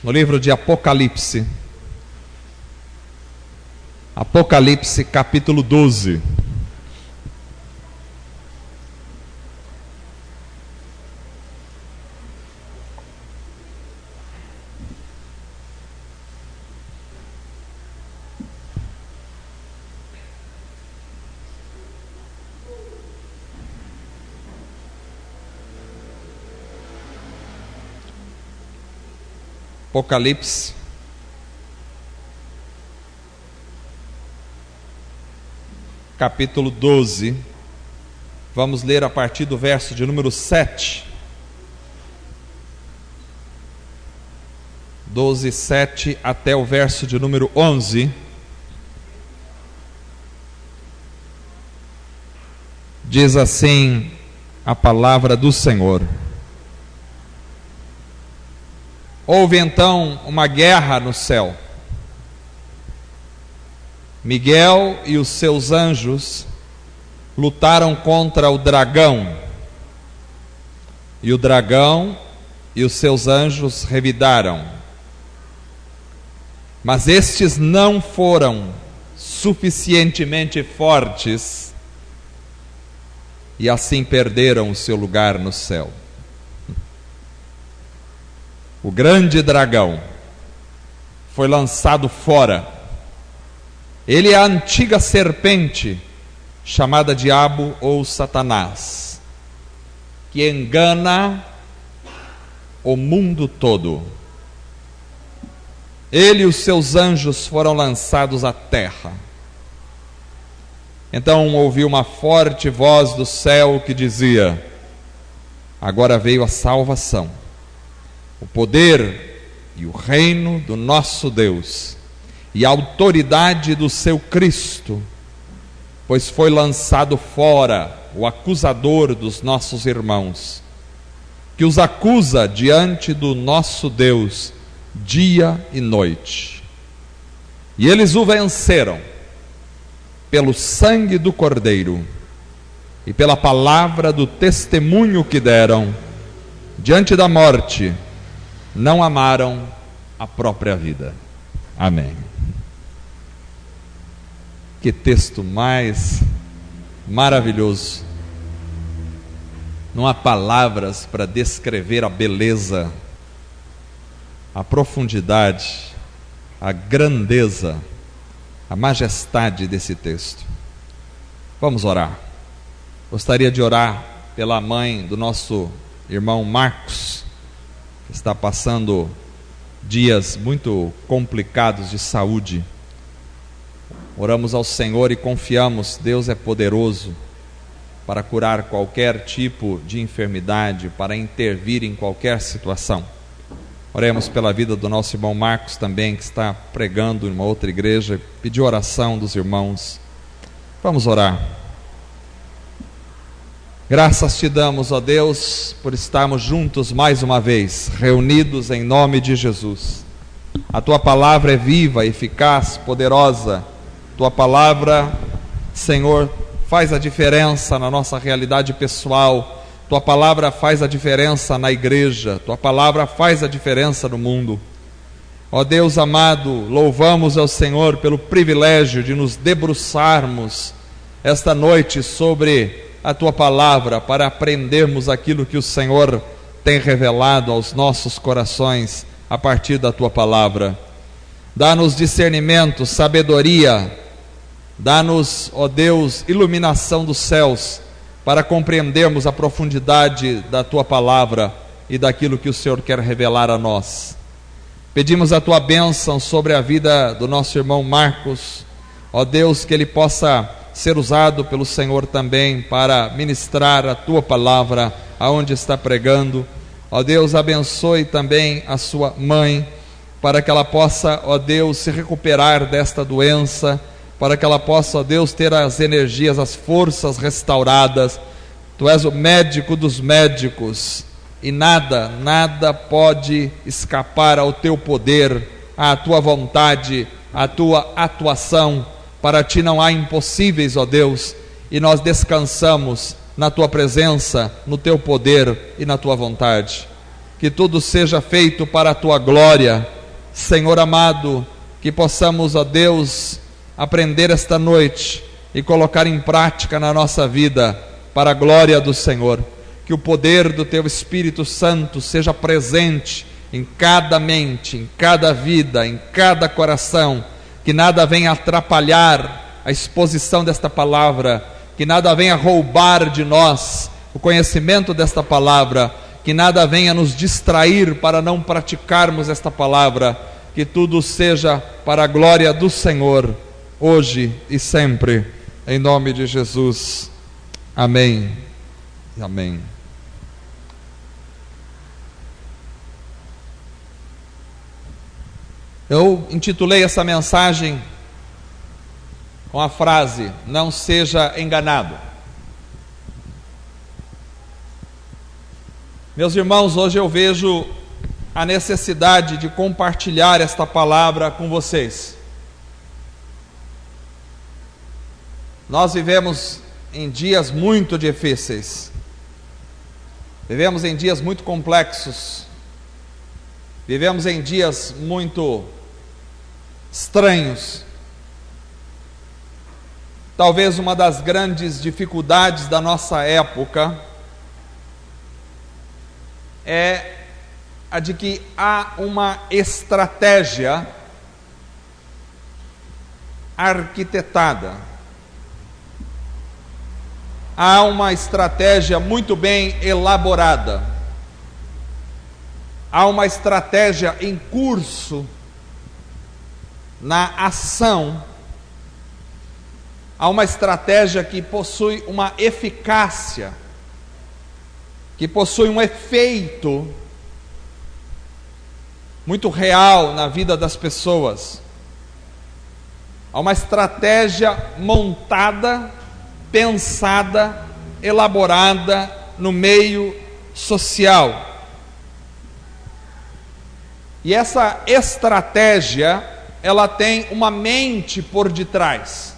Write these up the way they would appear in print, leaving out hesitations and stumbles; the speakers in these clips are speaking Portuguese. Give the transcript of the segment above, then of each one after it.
no livro de Apocalipse. Apocalipse capítulo 12. Apocalipse, capítulo 12, vamos ler a partir do verso de número 7. 12, 7 até o verso de número 11. Diz assim a palavra do Senhor. Houve então uma guerra no céu. Miguel e os seus anjos lutaram contra o dragão. E o dragão e os seus anjos revidaram. Mas estes não foram suficientemente fortes e assim perderam o seu lugar no céu. O grande dragão foi lançado fora. Ele é a antiga serpente, chamada Diabo ou Satanás, que engana o mundo todo. Ele e os seus anjos foram lançados à terra. Então ouvi uma forte voz do céu que dizia: agora veio a salvação, o poder e o reino do nosso Deus e a autoridade do seu Cristo, pois foi lançado fora o acusador dos nossos irmãos, que os acusa diante do nosso Deus dia e noite. E eles o venceram pelo sangue do Cordeiro e pela palavra do testemunho que deram. Diante da morte não amaram a própria vida. Amém. Que texto mais maravilhoso. Não há palavras para descrever a beleza, a profundidade, a grandeza, a majestade desse texto. Vamos orar. Gostaria de orar pela mãe do nosso irmão Marcos, que está passando dias muito complicados de saúde. Oramos ao Senhor e confiamos, Deus é poderoso para curar qualquer tipo de enfermidade, para intervir em qualquer situação. Oremos pela vida do nosso irmão Marcos também, que está pregando em uma outra igreja, pedir oração dos irmãos. Vamos orar. Graças te damos, ó Deus, por estarmos juntos mais uma vez, reunidos em nome de Jesus. A tua palavra é viva, eficaz, poderosa. Tua palavra, Senhor, faz a diferença na nossa realidade pessoal. Tua palavra faz a diferença na igreja. Tua palavra faz a diferença no mundo. Ó Deus amado, louvamos ao Senhor pelo privilégio de nos debruçarmos esta noite sobre a tua palavra, para aprendermos aquilo que o Senhor tem revelado aos nossos corações a partir da tua palavra. Dá-nos discernimento, sabedoria, dá-nos, ó Deus, iluminação dos céus, para compreendermos a profundidade da tua palavra e daquilo que o Senhor quer revelar a nós. Pedimos a tua bênção sobre a vida do nosso irmão Marcos, ó Deus, que ele possa ser usado pelo Senhor também para ministrar a tua palavra aonde está pregando. Ó Deus, abençoe também a sua mãe, para que ela possa, ó Deus, se recuperar desta doença, para que ela possa, ó Deus, ter as energias, as forças restauradas. Tu és o médico dos médicos e nada pode escapar ao teu poder, à tua vontade, à tua atuação. Para ti não há impossíveis, ó Deus, e nós descansamos na tua presença, no teu poder e na tua vontade. que tudo seja feito para a tua glória. Senhor amado, que possamos, ó Deus, aprender esta noite e colocar em prática na nossa vida, para a glória do Senhor. Que o poder do teu Espírito Santo seja presente em cada mente, em cada vida, em cada coração, que nada venha atrapalhar a exposição desta palavra, que nada venha roubar de nós o conhecimento desta palavra, que nada venha nos distrair para não praticarmos esta palavra, que tudo seja para a glória do Senhor, hoje e sempre, em nome de Jesus. Amém. Amém. Eu intitulei essa mensagem com a frase: não seja enganado. Meus irmãos, hoje eu vejo a necessidade de compartilhar esta palavra com vocês. Nós vivemos em dias muito difíceis, vivemos em dias muito complexos, vivemos em dias muito estranhos. Talvez uma das grandes dificuldades da nossa época é a de que há uma estratégia arquitetada, há uma estratégia muito bem elaborada, há uma estratégia em curso, na ação, há uma estratégia que possui uma eficácia, que possui um efeito muito real na vida das pessoas. Há uma estratégia montada, pensada, elaborada no meio social. E essa estratégia, ela tem uma mente por detrás.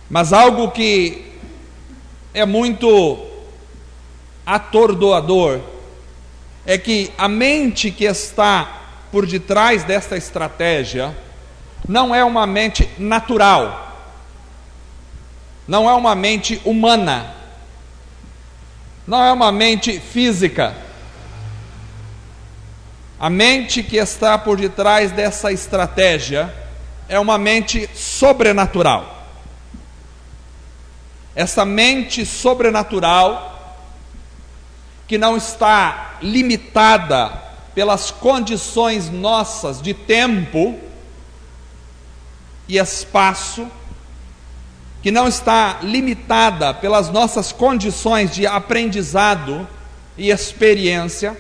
Mas algo que é muito atordoador é que a mente que está por detrás desta estratégia não é uma mente natural, não é uma mente humana, não é uma mente física. A mente que está por detrás dessa estratégia é uma mente sobrenatural. Essa mente sobrenatural, que não está limitada pelas condições nossas de tempo e espaço, que não está limitada pelas nossas condições de aprendizado e experiência,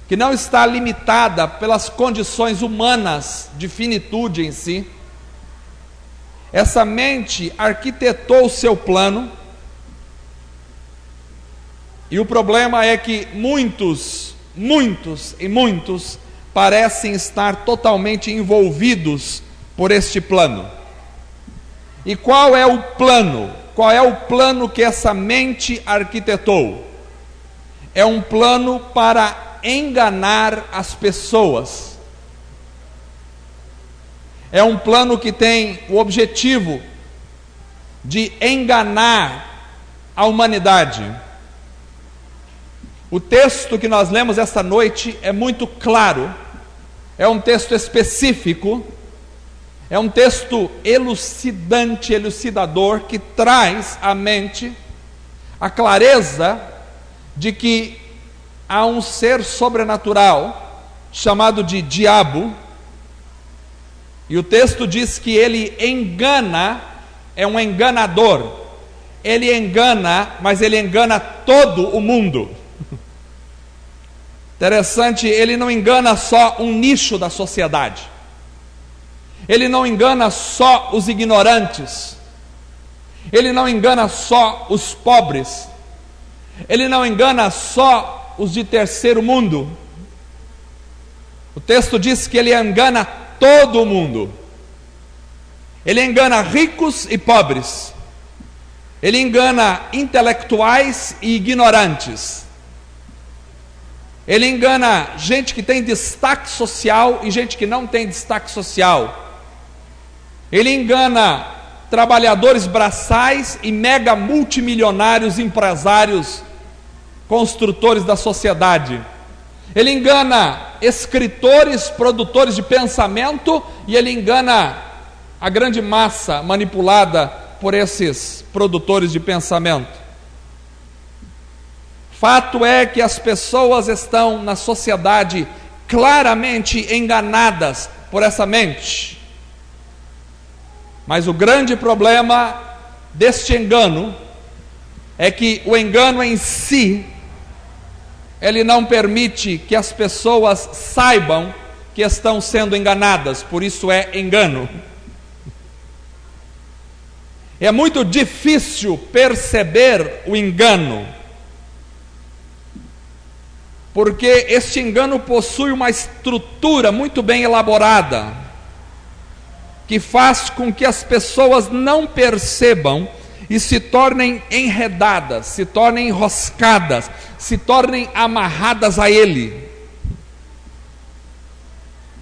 que não está limitada pelas condições humanas de finitude em si. Essa mente arquitetou o seu plano, e o problema é que muitos parecem estar totalmente envolvidos por este plano. E qual é o plano? Qual é o plano que essa mente arquitetou? É um plano para enganar as pessoas. É um plano que tem o objetivo de enganar a humanidade. O texto que nós lemos esta noite é muito claro, é um texto específico, é um texto elucidante, elucidador, que traz à mente a clareza de que há um ser sobrenatural chamado de diabo, e o texto diz que ele engana, é um enganador. Ele engana, mas ele engana todo o mundo. Interessante, ele não engana só um nicho da sociedade. Ele não engana só os ignorantes. Ele não engana só os pobres. Ele não engana só os de terceiro mundo. O texto diz que ele engana todo o mundo. Ele engana ricos e pobres. Ele engana intelectuais e ignorantes. Ele engana gente que tem destaque social e gente que não tem destaque social. Ele engana trabalhadores braçais e mega multimilionários empresários, construtores da sociedade. Ele engana escritores, produtores de pensamento, e ele engana a grande massa manipulada por esses produtores de pensamento. Fato é que as pessoas estão na sociedade claramente enganadas por essa mente. Mas o grande problema deste engano é que o engano em si, ele não permite que as pessoas saibam que estão sendo enganadas, por isso é engano. É muito difícil perceber o engano, porque este engano possui uma estrutura muito bem elaborada, que faz com que as pessoas não percebam e se tornem enredadas, se tornem enroscadas, se tornem amarradas a ele.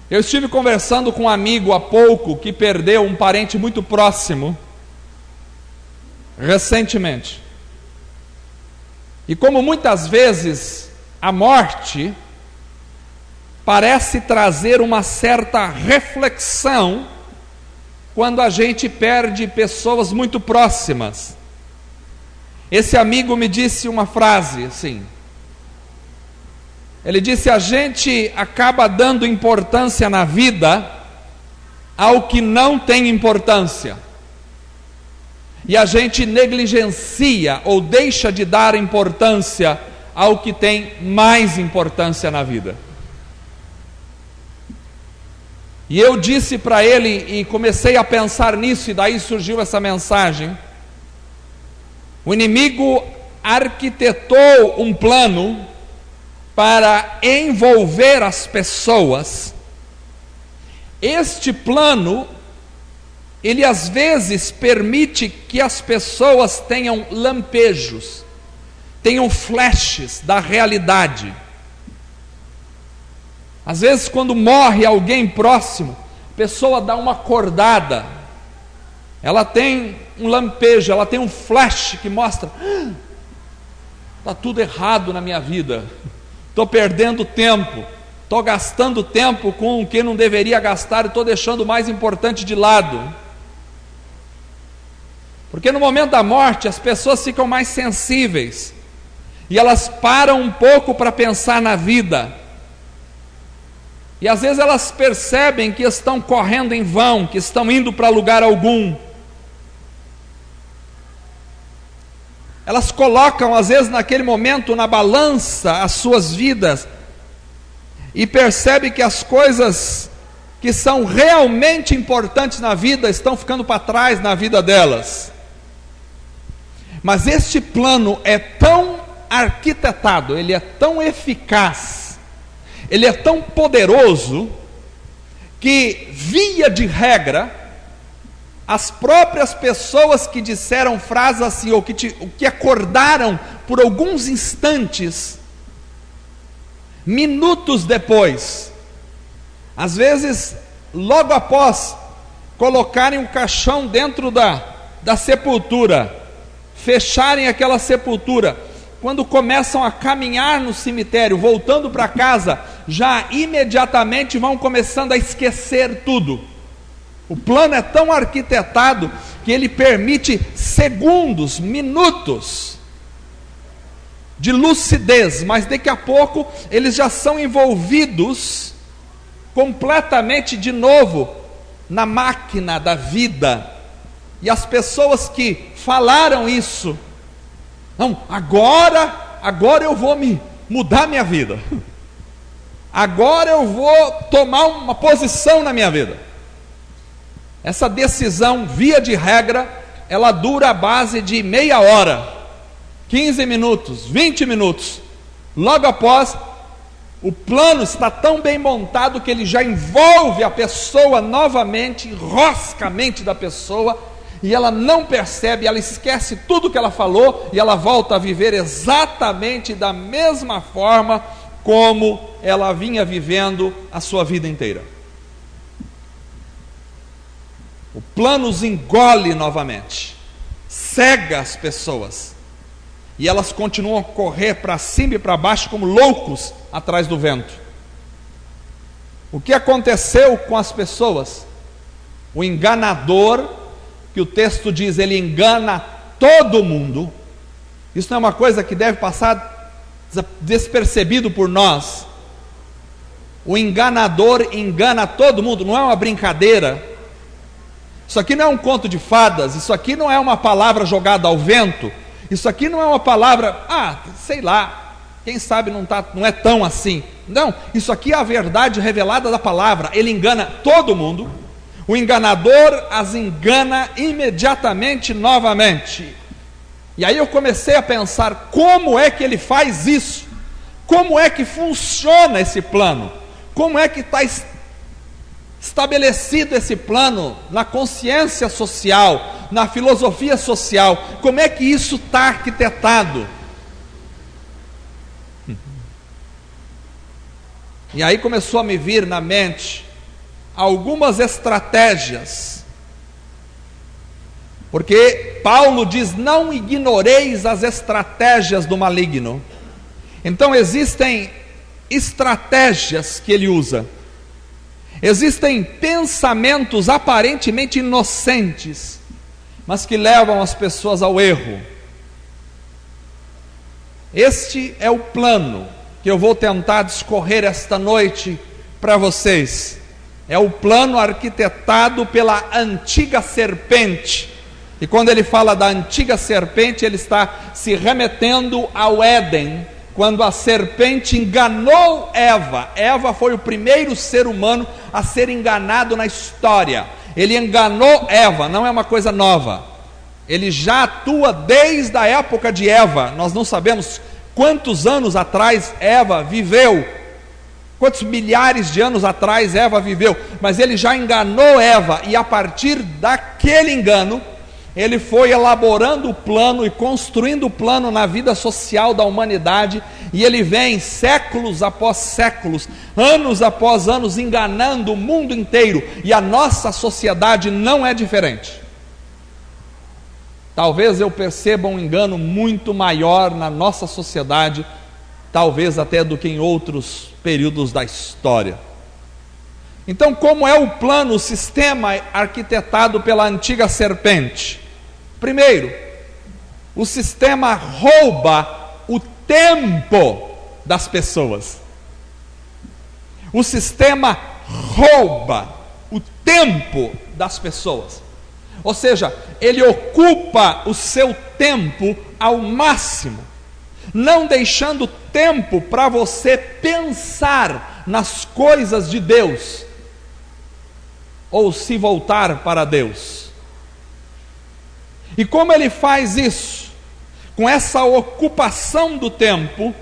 Eu estive conversando com um amigo há pouco que perdeu um parente muito próximo recentemente. E como muitas vezes a morte parece trazer uma certa reflexão quando a gente perde pessoas muito próximas. Esse amigo me disse uma frase assim. Ele disse: a gente acaba dando importância na vida ao que não tem importância, e a gente negligencia ou deixa de dar importância ao que tem mais importância na vida. E eu disse para ele, e comecei a pensar nisso, e daí surgiu essa mensagem. O inimigo arquitetou um plano para envolver as pessoas. Este plano, ele às vezes permite que as pessoas tenham lampejos, tenham flashes da realidade. Às vezes, quando morre alguém próximo, a pessoa dá uma acordada, ela tem um lampejo, ela tem um flash que mostra: está tudo errado na minha vida, estou perdendo tempo, estou gastando tempo com o que não deveria gastar, e estou deixando o mais importante de lado. Porque no momento da morte as pessoas ficam mais sensíveis, e elas param um pouco para pensar na vida. E às vezes elas percebem que estão correndo em vão, que estão indo para lugar algum. Elas colocam às vezes naquele momento na balança as suas vidas e percebem que as coisas que são realmente importantes na vida estão ficando para trás na vida delas. Mas este plano é tão arquitetado, ele é tão eficaz, ele é tão poderoso, que, via de regra, as próprias pessoas que disseram frases assim, ou que acordaram por alguns instantes, minutos depois, às vezes logo após colocarem o caixão dentro da sepultura, fecharem aquela sepultura, quando começam a caminhar no cemitério, voltando para casa, já imediatamente vão começando a esquecer tudo. O plano é tão arquitetado que ele permite segundos, minutos de lucidez, mas daqui a pouco eles já são envolvidos completamente de novo na máquina da vida. E as pessoas que falaram isso: não, agora eu vou mudar minha vida, agora eu vou tomar uma posição na minha vida. Essa decisão, via de regra, ela dura a base de meia hora, 15 minutos, 20 minutos. Logo após, o plano está tão bem montado que ele já envolve a pessoa novamente, enrosca a mente da pessoa, e ela não percebe, ela esquece tudo que ela falou, e ela volta a viver exatamente da mesma forma como ela vinha vivendo a sua vida inteira. O plano os engole novamente, cega as pessoas, e elas continuam a correr para cima e para baixo como loucos atrás do vento. O que aconteceu com as pessoas? O enganador, que o texto diz, ele engana todo mundo. Isso não é uma coisa que deve passar despercebido por nós. O enganador engana todo mundo, não é uma brincadeira. Isso aqui não é um conto de fadas, isso aqui não é uma palavra jogada ao vento, isso aqui não é uma palavra, sei lá, quem sabe não é tão assim. Não, isso aqui é a verdade revelada da palavra. Ele engana todo mundo. O enganador as engana imediatamente novamente. E aí eu comecei a pensar, como é que ele faz isso? Como é que funciona esse plano? Como é que está estabelecido esse plano na consciência social, na filosofia social? Como é que isso está arquitetado? E aí começou a me vir na mente algumas estratégias, porque Paulo diz: não ignoreis as estratégias do maligno. Então existem estratégias que ele usa, existem pensamentos aparentemente inocentes, mas que levam as pessoas ao erro. Este é o plano que eu vou tentar discorrer esta noite para vocês. É o plano arquitetado pela antiga serpente. E quando ele fala da antiga serpente, ele está se remetendo ao Éden, quando a serpente enganou Eva. Eva foi o primeiro ser humano a ser enganado na história. Ele enganou Eva, não é uma coisa nova. Ele já atua desde a época de Eva. Nós não sabemos quantos anos atrás Eva viveu, quantos milhares de anos atrás Eva viveu, mas ele já enganou Eva, e a partir daquele engano, ele foi elaborando o plano e construindo o plano na vida social da humanidade, e ele vem séculos após séculos, anos após anos, enganando o mundo inteiro, e a nossa sociedade não é diferente. Talvez eu perceba um engano muito maior na nossa sociedade, talvez até do que em outros períodos da história. Então, como é o plano, o sistema arquitetado pela antiga serpente? Primeiro, o sistema rouba o tempo das pessoas. O sistema rouba o tempo das pessoas. Ou seja, ele ocupa o seu tempo ao máximo, não deixando tempo para você pensar nas coisas de Deus, ou se voltar para Deus. E como ele faz isso? Com essa ocupação do tempo,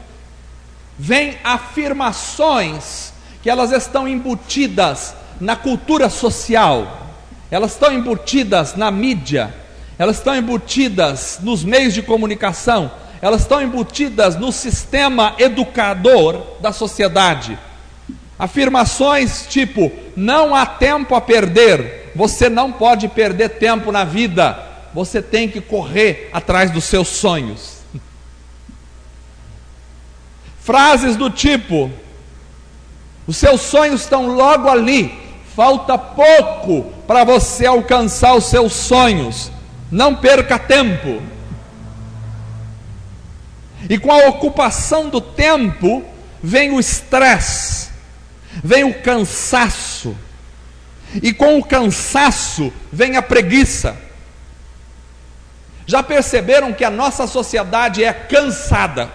vem afirmações que elas estão embutidas na cultura social, elas estão embutidas na mídia, elas estão embutidas nos meios de comunicação, elas estão embutidas no sistema educador da sociedade. Afirmações tipo: não há tempo a perder, você não pode perder tempo na vida, você tem que correr atrás dos seus sonhos. Frases do tipo: os seus sonhos estão logo ali, falta pouco para você alcançar os seus sonhos, não perca tempo. E com a ocupação do tempo, vem o estresse, vem o cansaço, e com o cansaço, vem a preguiça. Já perceberam que a nossa sociedade é cansada?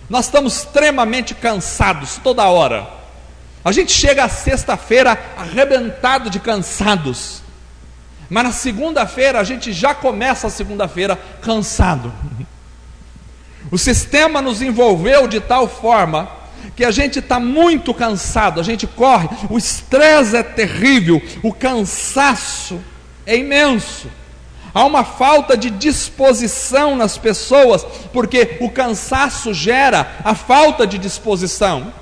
Nós estamos extremamente cansados toda hora. A gente chega à sexta-feira arrebentado de cansados, mas na segunda-feira a gente já começa a segunda-feira cansado. O sistema nos envolveu de tal forma que a gente está muito cansado, a gente corre, o estresse é terrível, o cansaço é imenso. Há uma falta de disposição nas pessoas, porque o cansaço gera a falta de disposição.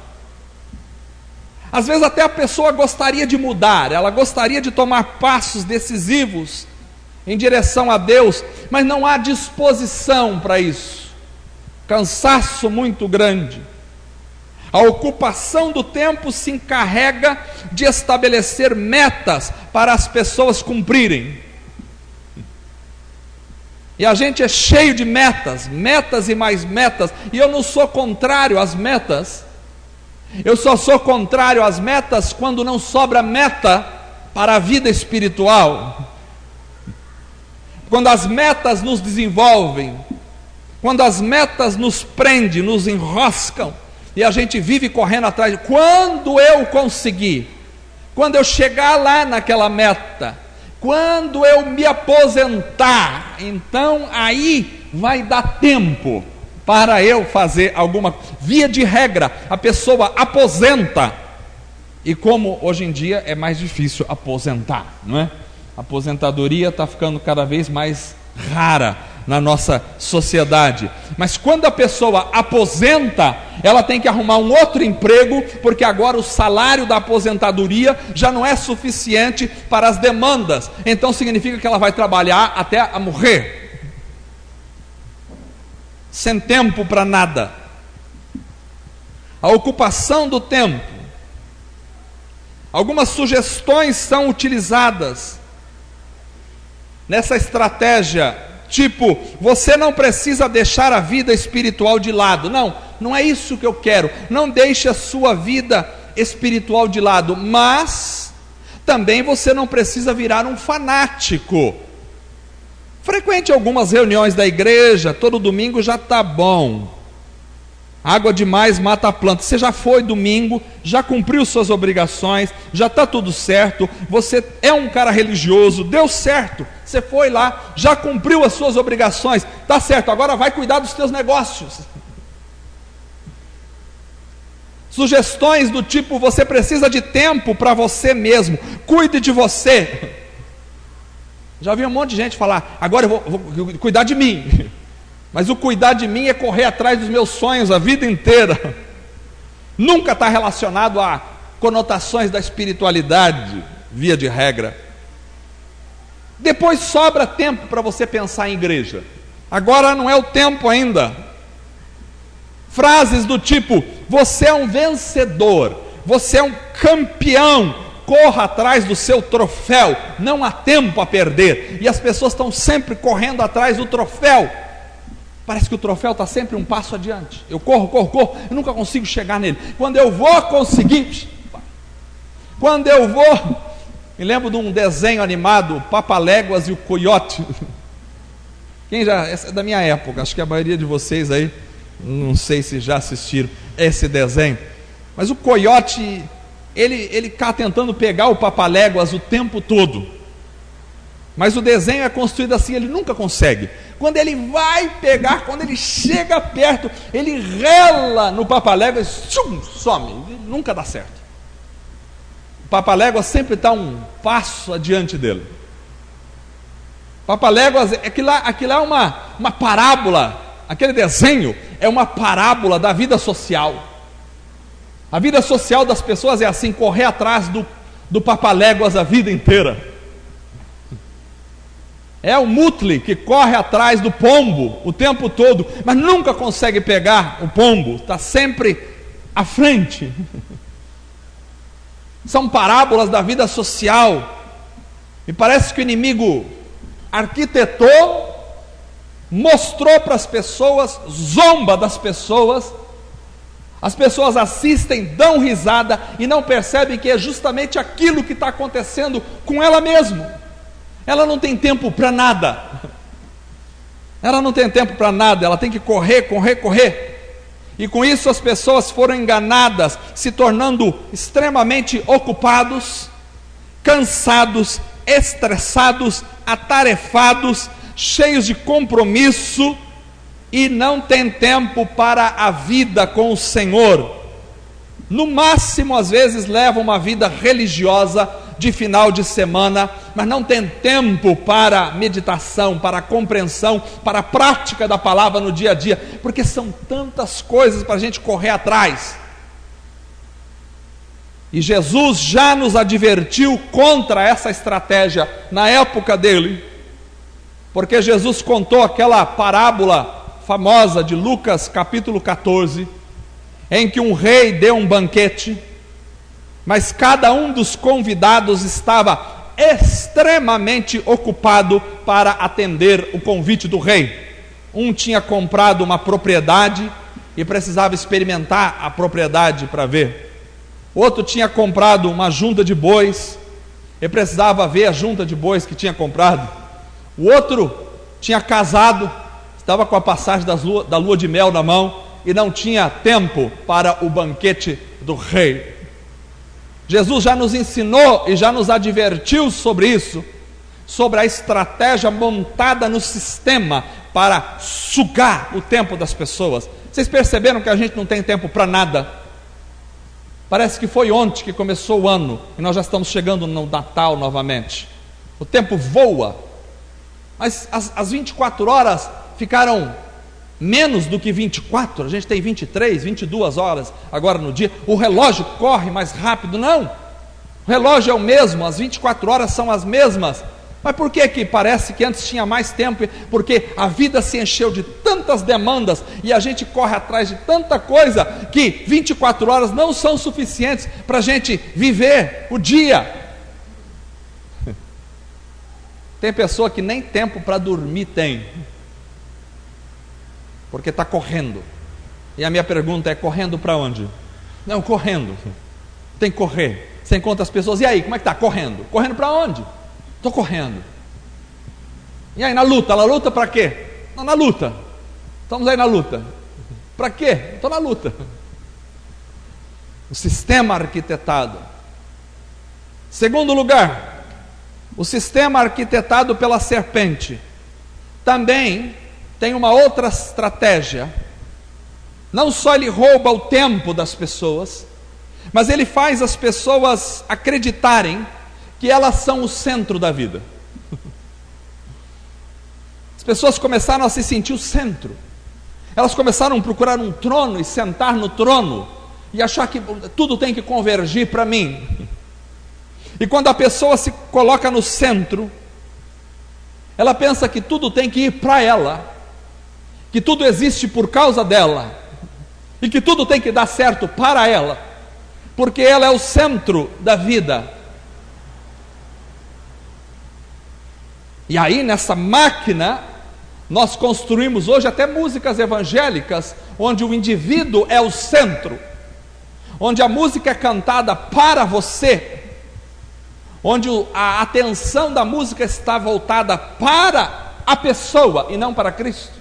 Às vezes até a pessoa gostaria de mudar, ela gostaria de tomar passos decisivos em direção a Deus, mas não há disposição para isso. Cansaço muito grande. A ocupação do tempo se encarrega de estabelecer metas para as pessoas cumprirem. E a gente é cheio de metas, metas e mais metas, e eu não sou contrário às metas. Eu só sou contrário às metas quando não sobra meta para a vida espiritual. Quando as metas nos desenvolvem, quando as metas nos prendem, nos enroscam, e a gente vive correndo atrás. Quando eu conseguir, quando eu chegar lá naquela meta, quando eu me aposentar, então aí vai dar tempo para eu fazer alguma coisa. Via de regra, a pessoa aposenta, e como hoje em dia é mais difícil aposentar, não é? A aposentadoria está ficando cada vez mais rara na nossa sociedade. Mas quando a pessoa aposenta, ela tem que arrumar um outro emprego, porque agora o salário da aposentadoria já não é suficiente para as demandas. Então significa que ela vai trabalhar até a morrer, sem tempo para nada. A ocupação do tempo. Algumas sugestões são utilizadas nessa estratégia, tipo, você não precisa deixar a vida espiritual de lado. Não, não é isso que eu quero. Não deixe a sua vida espiritual de lado, mas também você não precisa virar um fanático. Frequente algumas reuniões da igreja, todo domingo já está bom. Água demais mata a planta. Você já foi domingo, já cumpriu suas obrigações, já está tudo certo, você é um cara religioso, deu certo, você foi lá, já cumpriu as suas obrigações, está certo, agora vai cuidar dos teus negócios. Sugestões do tipo, você precisa de tempo para você mesmo, cuide de você. Já vi um monte de gente falar, agora eu vou cuidar de mim. Mas o cuidar de mim é correr atrás dos meus sonhos a vida inteira. Nunca está relacionado a conotações da espiritualidade, via de regra. Depois sobra tempo para você pensar em igreja. Agora não é o tempo ainda. Frases do tipo, você é um vencedor, você é um campeão, corra atrás do seu troféu, não há tempo a perder. E as pessoas estão sempre correndo atrás do troféu. Parece que o troféu está sempre um passo adiante. Eu corro, eu nunca consigo chegar nele. Quando eu vou conseguir, quando eu vou, me lembro de um desenho animado, Papaléguas e o Coiote. Essa é da minha época, acho que a maioria de vocês aí, não sei se já assistiram esse desenho. Mas o Coiote, ele está tentando pegar o Papaléguas o tempo todo. Mas o desenho é construído assim, ele nunca consegue. Quando ele vai pegar, quando ele chega perto, ele rela no Papaléguas, some, ele nunca dá certo. O Papaléguas sempre está um passo adiante dele. Papaléguas, aquilo é uma parábola, aquele desenho é uma parábola da vida social. A vida social das pessoas é assim, correr atrás do Papaléguas a vida inteira. É o Mutli que corre atrás do pombo o tempo todo, mas nunca consegue pegar o pombo, está sempre à frente. São parábolas da vida social. E parece que o inimigo arquitetou, mostrou para as pessoas, zomba das pessoas. As pessoas assistem, dão risada e não percebem que é justamente aquilo que está acontecendo com ela mesma. Ela não tem tempo para nada. Ela não tem tempo para nada, ela tem que correr. E com isso as pessoas foram enganadas, se tornando extremamente ocupados, cansados, estressados, atarefados, cheios de compromisso, e não tem tempo para a vida com o Senhor. No máximo, às vezes, levam uma vida religiosa, de final de semana, mas não tem tempo para meditação, para compreensão, para a prática da palavra no dia a dia, porque são tantas coisas para a gente correr atrás. E Jesus já nos advertiu contra essa estratégia na época dele, porque Jesus contou aquela parábola famosa de Lucas capítulo 14, em que um rei deu um banquete, mas cada um dos convidados estava extremamente ocupado para atender o convite do rei. Um tinha comprado uma propriedade e precisava experimentar a propriedade para ver. Outro tinha comprado uma junta de bois e precisava ver a junta de bois que tinha comprado. O outro tinha casado, estava com a passagem da lua de mel na mão e não tinha tempo para o banquete do rei. Jesus já nos ensinou e já nos advertiu sobre isso, sobre a estratégia montada no sistema para sugar o tempo das pessoas. Vocês perceberam que a gente não tem tempo para nada? Parece que foi ontem que começou o ano e nós já estamos chegando no Natal novamente. O tempo voa, mas as 24 horas ficaram menos do que 24, a gente tem 23, 22 horas agora no dia. O relógio corre mais rápido? Não, o relógio é o mesmo, as 24 horas são as mesmas. Mas por que que parece que antes tinha mais tempo? Porque a vida se encheu de tantas demandas e a gente corre atrás de tanta coisa que 24 horas não são suficientes para a gente viver o dia. Tem pessoa que nem tempo para dormir tem, porque está correndo. E a minha pergunta é: correndo para onde? Não, correndo. Tem que correr. Você encontra as pessoas, e aí, como é que está? Correndo. Correndo para onde? Estou correndo. E aí, na luta para quê? Não, na luta. Estamos aí na luta. Para quê? Estou na luta. O sistema arquitetado. Segundo lugar, o sistema arquitetado pela serpente também tem uma outra estratégia. Não só ele rouba o tempo das pessoas, mas ele faz as pessoas acreditarem que elas são o centro da vida. As pessoas começaram a se sentir o centro. Elas começaram a procurar um trono e sentar no trono e achar que tudo tem que convergir para mim. E quando a pessoa se coloca no centro, ela pensa que tudo tem que ir para ela, que tudo existe por causa dela, e que tudo tem que dar certo para ela, porque ela é o centro da vida. E aí, nessa máquina, nós construímos hoje até músicas evangélicas, onde o indivíduo é o centro, onde a música é cantada para você, onde a atenção da música está voltada para a pessoa e não para Cristo.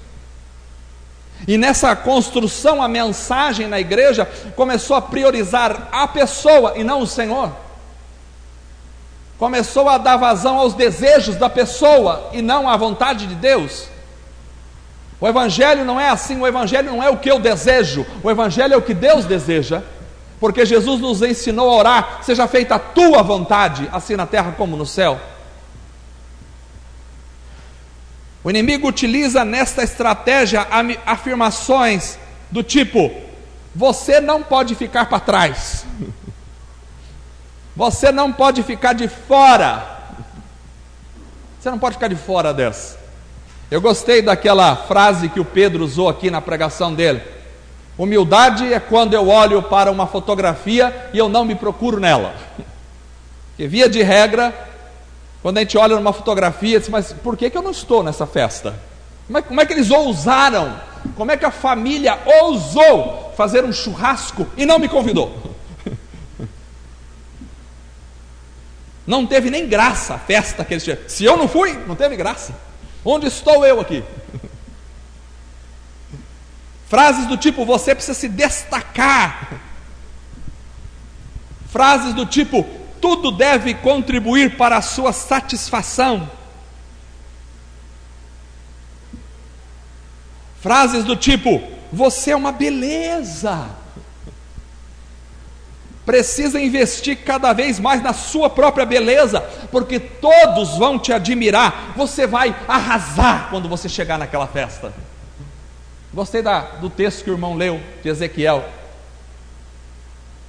E nessa construção, a mensagem na igreja começou a priorizar a pessoa e não o Senhor. Começou a dar vazão aos desejos da pessoa e não à vontade de Deus. O evangelho não é assim, o evangelho não é o que eu desejo, o evangelho é o que Deus deseja, porque Jesus nos ensinou a orar: seja feita a tua vontade, assim na terra como no céu. O inimigo utiliza nesta estratégia afirmações do tipo: você não pode ficar para trás, você não pode ficar de fora, você não pode ficar de fora dessa. Eu gostei daquela frase que o Pedro usou aqui na pregação dele: humildade é quando eu olho para uma fotografia e eu não me procuro nela. Porque via de regra, quando a gente olha numa fotografia, diz: mas por que eu não estou nessa festa? Como é que eles ousaram? Como é que a família ousou fazer um churrasco e não me convidou? Não teve nem graça a festa que eles tinham. Se eu não fui, não teve graça. Onde estou eu aqui? Frases do tipo: você precisa se destacar. Frases do tipo: tudo deve contribuir para a sua satisfação. Frases do tipo: você é uma beleza. precisa investir cada vez mais na sua própria beleza, porque todos vão te admirar. Você vai arrasar quando você chegar naquela festa. Gostei do texto que o irmão leu, de Ezequiel.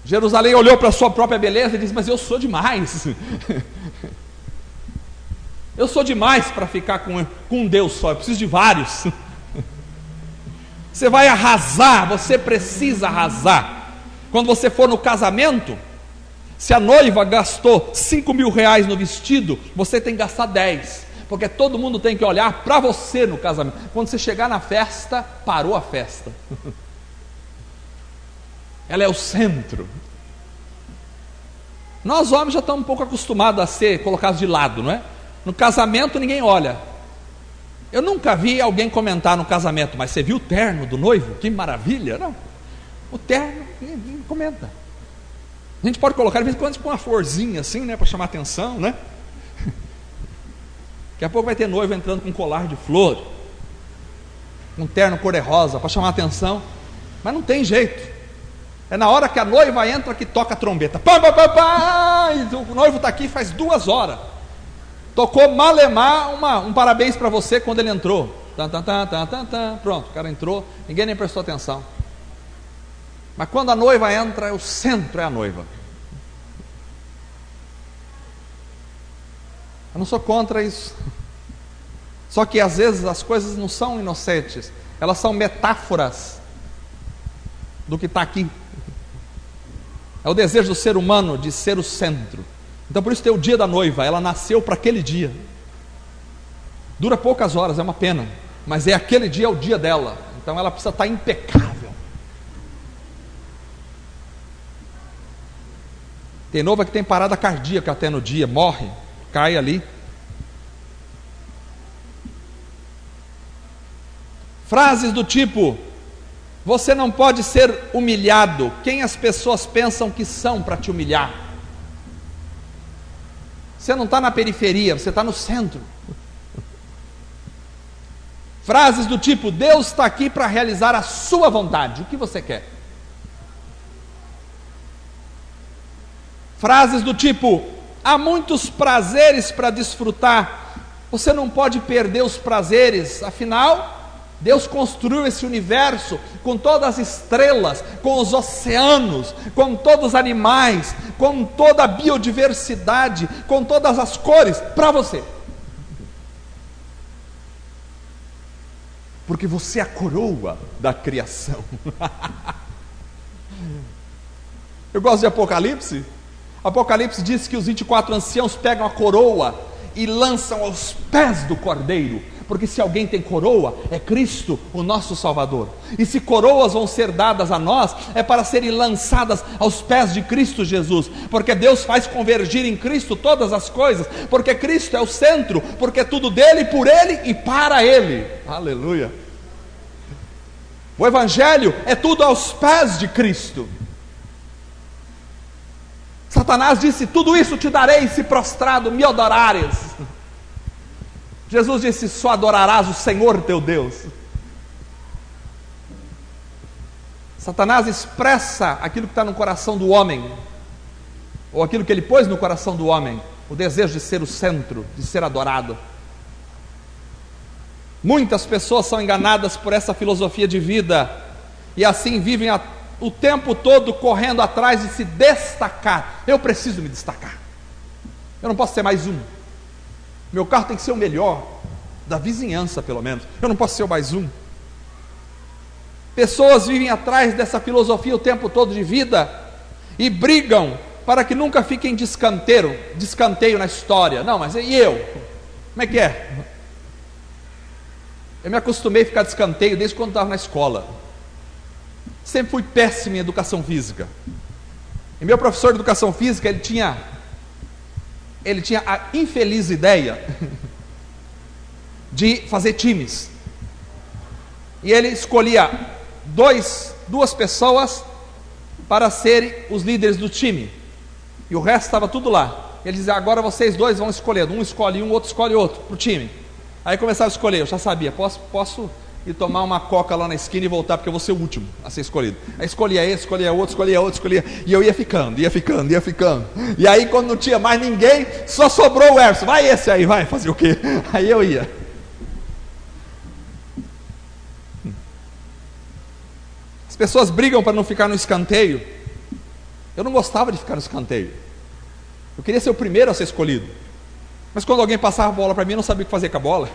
Jerusalém olhou para a sua própria beleza e disse: mas eu sou demais. Eu sou demais para ficar com um Deus só, eu preciso de vários. Você vai arrasar, você precisa arrasar. Quando você for no casamento, se a noiva gastou 5 mil reais no vestido, você tem que gastar 10, porque todo mundo tem que olhar para você no casamento. Quando você chegar na festa, parou a festa. Ela é o centro. Nós homens já estamos um pouco acostumados a ser colocados de lado, não é? No casamento ninguém olha. Eu nunca vi alguém comentar no casamento: mas você viu o terno do noivo? Que maravilha! Não, o terno ninguém comenta. A gente pode colocar de vez em quando com uma florzinha assim, né, para chamar atenção, né? Daqui a pouco vai ter noivo entrando com um colar de flor, um terno cor-de-rosa para chamar atenção, mas não tem jeito. É na hora que a noiva entra que toca a trombeta. Pá, pá, pá, pá, e o noivo está aqui faz 2 horas. Tocou malemar um parabéns para você quando ele entrou. Pronto, o cara entrou, ninguém nem prestou atenção. Mas quando a noiva entra, o centro é a noiva. Eu não sou contra isso. Só que às vezes as coisas não são inocentes, elas são metáforas do que está aqui. É o desejo do ser humano de ser o centro. Então por isso tem o dia da noiva. Ela nasceu para aquele dia. Dura poucas horas, é uma pena, mas é aquele dia, é o dia dela. Então ela precisa estar impecável. Tem noiva que tem parada cardíaca até no dia, morre, cai ali. Frases do tipo: você não pode ser humilhado. Quem as pessoas pensam que são para te humilhar? Você não está na periferia, você está no centro. Frases do tipo: Deus está aqui para realizar a sua vontade. O que você quer? Frases do tipo: há muitos prazeres para desfrutar. Você não pode perder os prazeres. Afinal, Deus construiu esse universo com todas as estrelas, com os oceanos, com todos os animais, com toda a biodiversidade, com todas as cores, para você. Porque você é a coroa da criação. Eu gosto de Apocalipse. Apocalipse diz que os 24 anciãos pegam a coroa e lançam aos pés do Cordeiro. Porque se alguém tem coroa, é Cristo, o nosso Salvador. E se coroas vão ser dadas a nós, é para serem lançadas aos pés de Cristo Jesus. Porque Deus faz convergir em Cristo todas as coisas. Porque Cristo é o centro. Porque é tudo dele, por ele e para ele. Aleluia. O Evangelho é tudo aos pés de Cristo. Satanás disse: tudo isso te darei se prostrado me adorares. Jesus disse: só adorarás o Senhor teu Deus. Satanás expressa aquilo que está no coração do homem, ou aquilo que ele pôs no coração do homem, o desejo de ser o centro, de ser adorado. Muitas pessoas são enganadas por essa filosofia de vida, e assim vivem o tempo todo correndo atrás de se destacar. Eu preciso me destacar, eu não posso ser mais um. Meu carro tem que ser o melhor da vizinhança, pelo menos. Eu não posso ser o mais um. Pessoas vivem atrás dessa filosofia o tempo todo de vida e brigam para que nunca fiquem de escanteio na história. Não, mas e eu? Como é que é? Eu me acostumei a ficar de escanteio desde quando estava na escola. Sempre fui péssimo em educação física. E meu professor de educação física, ele tinha a infeliz ideia de fazer times. E ele escolhia duas pessoas para serem os líderes do time. E o resto estava tudo lá. Ele dizia: agora vocês dois vão escolher. Um escolhe um, outro escolhe outro para o time. Aí começava a escolher. Eu já sabia, posso e tomar uma coca lá na esquina e voltar, porque eu vou ser o último a ser escolhido. Aí escolhia esse, escolhia outro, escolhia outro, escolhia, e eu ia ficando. E aí quando não tinha mais ninguém, só sobrou o Erson. Vai esse aí, vai fazer o quê? Aí eu ia. As pessoas brigam para não ficar no escanteio. Eu não gostava de ficar no escanteio. Eu queria ser o primeiro a ser escolhido. Mas quando alguém passava a bola para mim, eu não sabia o que fazer com a bola.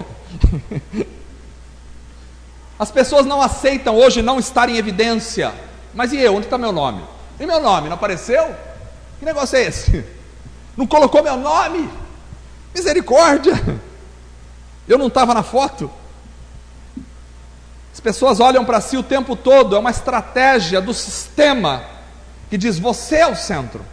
As pessoas não aceitam hoje não estar em evidência. Mas e eu? Onde está meu nome? E meu nome? Não apareceu? Que negócio é esse? Não colocou meu nome? Misericórdia! Eu não estava na foto? As pessoas olham para si o tempo todo. É uma estratégia do sistema que diz: você é o centro.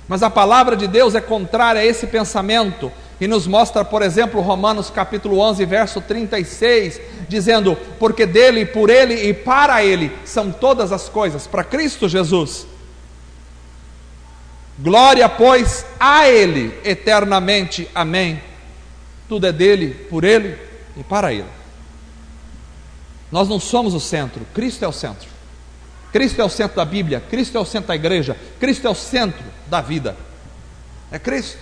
Mas a palavra de Deus é contrária a esse pensamento e nos mostra, por exemplo, Romanos capítulo 11, verso 36, dizendo: porque dele, por ele e para ele são todas as coisas, para Cristo Jesus. Glória, pois, a ele eternamente. Amém. Tudo é dele, por ele e para ele. Nós não somos o centro, Cristo é o centro. Cristo é o centro da Bíblia, Cristo é o centro da igreja, Cristo é o centro da vida. É Cristo.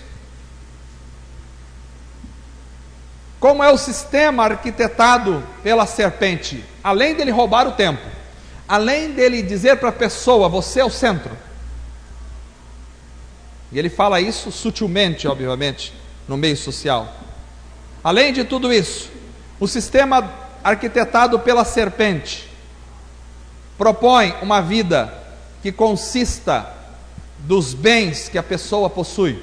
Como é o sistema arquitetado pela serpente? Além dele roubar o tempo, além dele dizer para a pessoa: você é o centro. E ele fala isso sutilmente, obviamente, no meio social. Além de tudo isso, o sistema arquitetado pela serpente propõe uma vida que consista dos bens que a pessoa possui.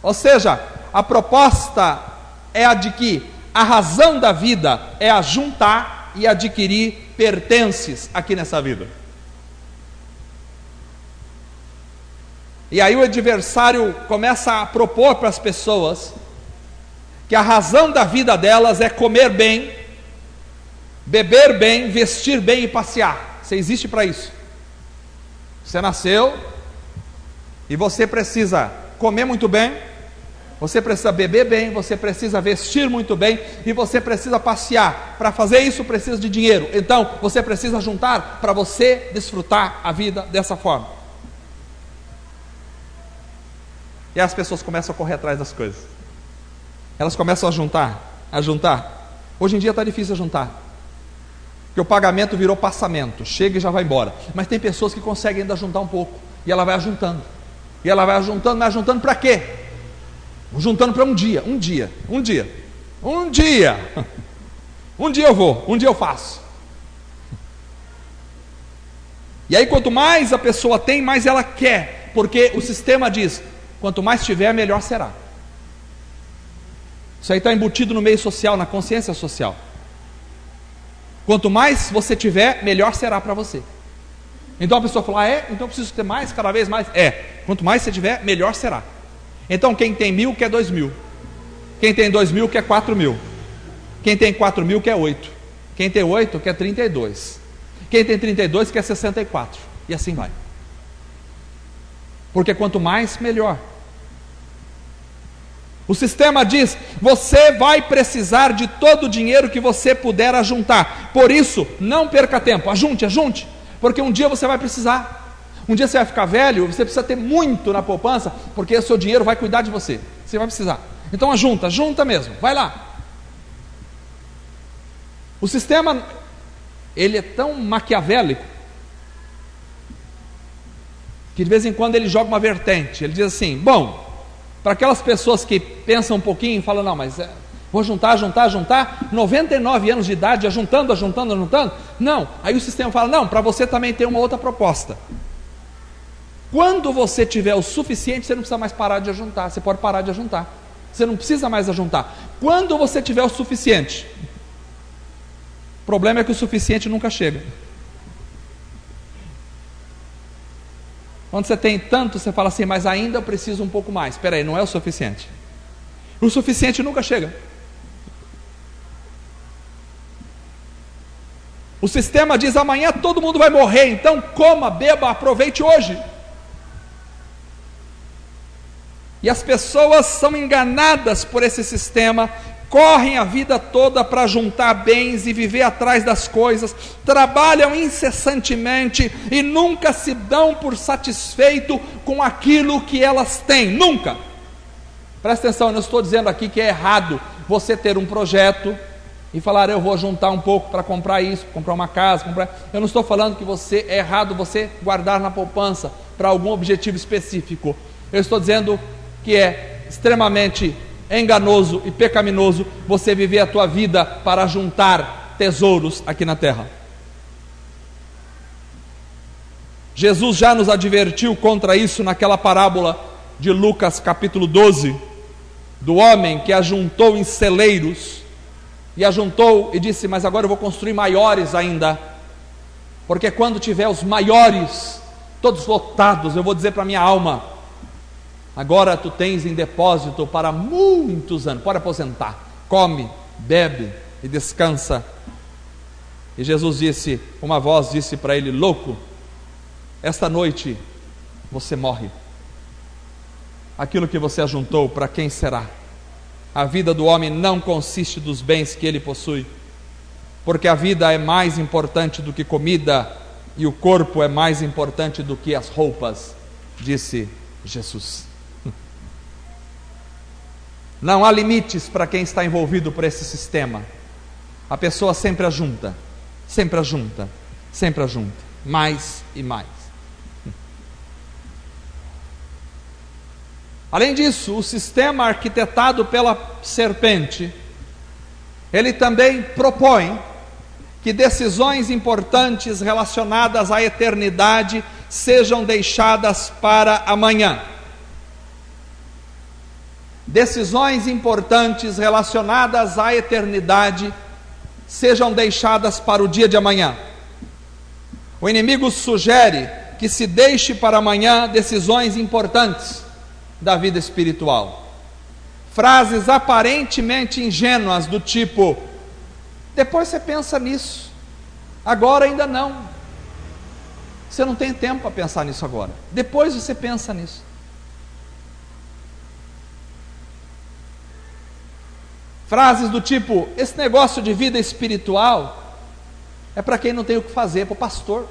Ou seja, a proposta é a de que a razão da vida é ajuntar e adquirir pertences aqui nessa vida. E aí o adversário começa a propor para as pessoas que a razão da vida delas é comer bem, beber bem, vestir bem e passear. Você existe para isso. Você nasceu e você precisa comer muito bem, você precisa beber bem, você precisa vestir muito bem e você precisa passear. Para fazer isso precisa de dinheiro. Então você precisa juntar para você desfrutar a vida dessa forma. E as pessoas começam a correr atrás das coisas. Elas começam a juntar. Hoje em dia está difícil juntar, porque o pagamento virou passamento, chega e já vai embora. Mas tem pessoas que conseguem ainda juntar um pouco, e ela vai ajuntando, mas juntando para quê? Juntando para um dia eu vou, um dia eu faço. E aí quanto mais a pessoa tem, mais ela quer, porque o sistema diz: quanto mais tiver, melhor será. Isso aí está embutido no meio social, na consciência social. Quanto mais você tiver, melhor será para você. Então a pessoa fala: então eu preciso ter mais, cada vez mais. Quanto mais você tiver, melhor será. Então quem tem 1.000 quer 2.000. Quem tem 2.000 quer 4.000. Quem tem 4.000 quer 8. Quem tem 8 quer 32. Quem tem 32 quer 64. E assim vai. Porque quanto mais, melhor. O sistema diz: você vai precisar de todo o dinheiro que você puder ajuntar. Por isso, não perca tempo, ajunte, porque um dia você vai precisar. Um dia você vai ficar velho, você precisa ter muito na poupança, porque o seu dinheiro vai cuidar de você. Você vai precisar. Então junta mesmo, vai lá. O sistema, ele é tão maquiavélico, que de vez em quando ele joga uma vertente. Ele diz assim: bom, para aquelas pessoas que pensam um pouquinho e falam: não, mas vou juntar, 99 anos de idade, ajuntando. Não, aí o sistema fala: não, para você também tem uma outra proposta. Quando você tiver o suficiente, você não precisa mais parar de ajuntar. Você pode parar de ajuntar. Você não precisa mais ajuntar. Quando você tiver o suficiente. O problema é que o suficiente nunca chega. Quando você tem tanto, você fala assim: mas ainda eu preciso um pouco mais. Espera aí, não é o suficiente. O suficiente nunca chega. O sistema diz: amanhã todo mundo vai morrer, então coma, beba, aproveite hoje. E as pessoas são enganadas por esse sistema, correm a vida toda para juntar bens e viver atrás das coisas, trabalham incessantemente e nunca se dão por satisfeito com aquilo que elas têm, nunca. Presta atenção, eu não estou dizendo aqui que é errado você ter um projeto e falar, eu vou juntar um pouco para comprar isso, comprar uma casa, eu não estou falando que é errado você guardar na poupança para algum objetivo específico. Eu estou dizendo que é extremamente enganoso e pecaminoso você viver a tua vida para juntar tesouros aqui na terra. Jesus já nos advertiu contra isso naquela parábola de Lucas capítulo 12, do homem que ajuntou em celeiros, e ajuntou e disse, mas agora eu vou construir maiores ainda, porque quando tiver os maiores, todos lotados, eu vou dizer para minha alma, agora tu tens em depósito para muitos anos, pode aposentar, come, bebe e descansa. E Jesus disse, uma voz disse para ele, louco, esta noite você morre. Aquilo que você ajuntou, para quem será? A vida do homem não consiste dos bens que ele possui, porque a vida é mais importante do que comida, e o corpo é mais importante do que as roupas, disse Jesus. Não há limites para quem está envolvido por esse sistema. A pessoa sempre ajunta, sempre ajunta, sempre ajunta, mais e mais. Além disso, o sistema arquitetado pela serpente, ele também propõe que decisões importantes relacionadas à eternidade sejam deixadas para amanhã. Decisões importantes relacionadas à eternidade sejam deixadas para o dia de amanhã. O inimigo sugere que se deixe para amanhã decisões importantes da vida espiritual. Frases aparentemente ingênuas do tipo, depois você pensa nisso, agora ainda não. Você não tem tempo para pensar nisso agora, depois você pensa nisso. Frases do tipo, esse negócio de vida espiritual é para quem não tem o que fazer, é para o pastor.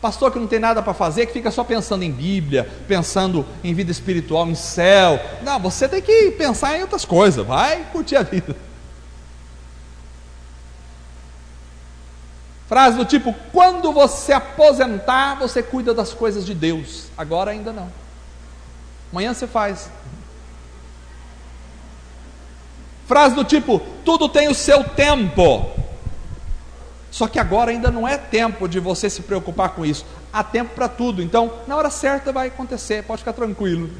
Pastor que não tem nada para fazer, que fica só pensando em Bíblia, pensando em vida espiritual, em céu. Não, você tem que pensar em outras coisas, vai curtir a vida. Frase do tipo, quando você aposentar, você cuida das coisas de Deus, agora ainda não. Amanhã você faz. Frase do tipo, tudo tem o seu tempo. Só que agora ainda não é tempo de você se preocupar com isso. Há tempo para tudo, então na hora certa vai acontecer, pode ficar tranquilo.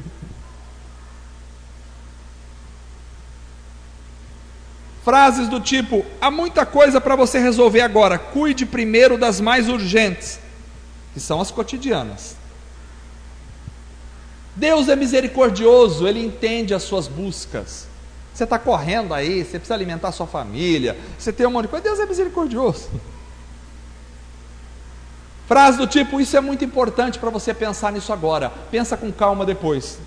Frases do tipo, há muita coisa para você resolver agora, cuide primeiro das mais urgentes, que são as cotidianas. Deus é misericordioso, Ele entende as suas buscas. Você está correndo aí, você precisa alimentar a sua família, você tem um monte de coisa, Deus é misericordioso. Frase do tipo, isso é muito importante para você pensar nisso agora, pensa com calma depois.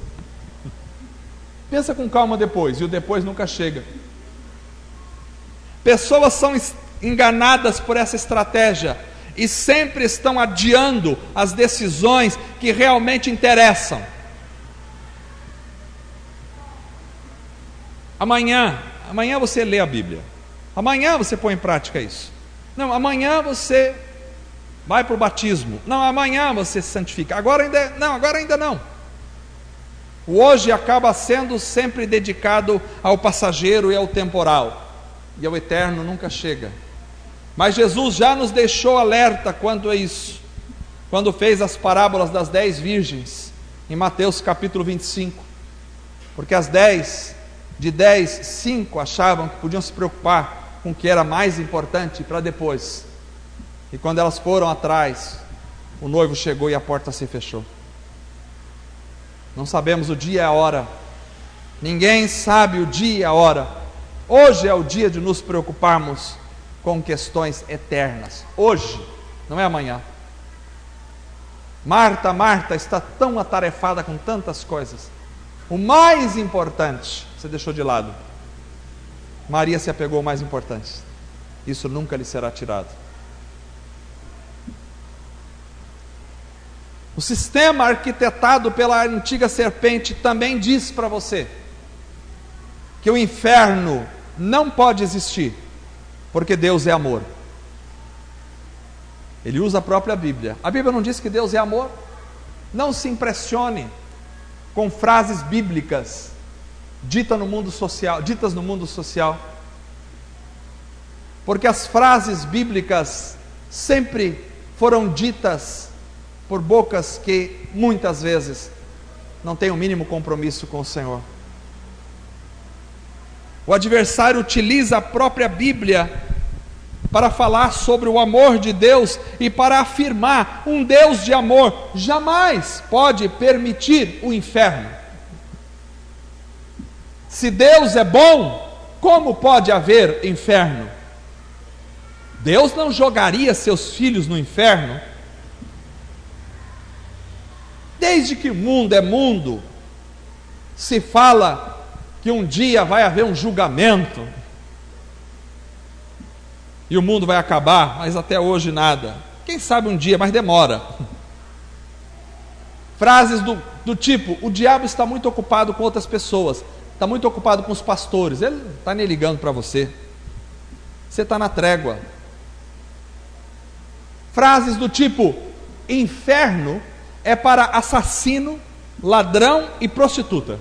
Pensa com calma depois, e o depois nunca chega. Pessoas são enganadas por essa estratégia, e sempre estão adiando as decisões que realmente interessam. Amanhã você lê a Bíblia, amanhã você põe em prática isso. Não, amanhã você vai para o batismo. Não, amanhã você se santifica. Agora ainda não. O hoje acaba sendo sempre dedicado ao passageiro e ao temporal, e ao eterno nunca chega. Mas Jesus já nos deixou alerta quanto a isso, quando fez as parábolas das 10 virgens, em Mateus capítulo 25, porque as 10, 5 achavam que podiam se preocupar com o que era mais importante para depois, e quando elas foram atrás, o noivo chegou e a porta se fechou. Não sabemos o dia e a hora, ninguém sabe o dia e a hora. Hoje é o dia de nos preocuparmos com questões eternas, hoje, não é amanhã. Marta está tão atarefada com tantas coisas, o mais importante você deixou de lado. Maria se apegou ao mais importante. Isso nunca lhe será tirado. O sistema arquitetado pela antiga serpente também diz para você que o inferno não pode existir, porque Deus é amor. Ele usa a própria Bíblia. A Bíblia não diz que Deus é amor? Não se impressione com frases bíblicas ditas no mundo social, porque as frases bíblicas sempre foram ditas por bocas que muitas vezes não têm o mínimo compromisso com o Senhor. O adversário utiliza a própria Bíblia para falar sobre o amor de Deus e para afirmar: um Deus de amor jamais pode permitir o inferno. Se Deus é bom, como pode haver inferno? Deus não jogaria seus filhos no inferno? Desde que o mundo é mundo, se fala que um dia vai haver um julgamento e o mundo vai acabar, mas até hoje nada. Quem sabe um dia, mas demora. Frases do tipo: o diabo está muito ocupado com outras pessoas, está muito ocupado com os pastores, ele não está nem ligando para você, você está na trégua. Frases do tipo: inferno é para assassino, ladrão e prostituta.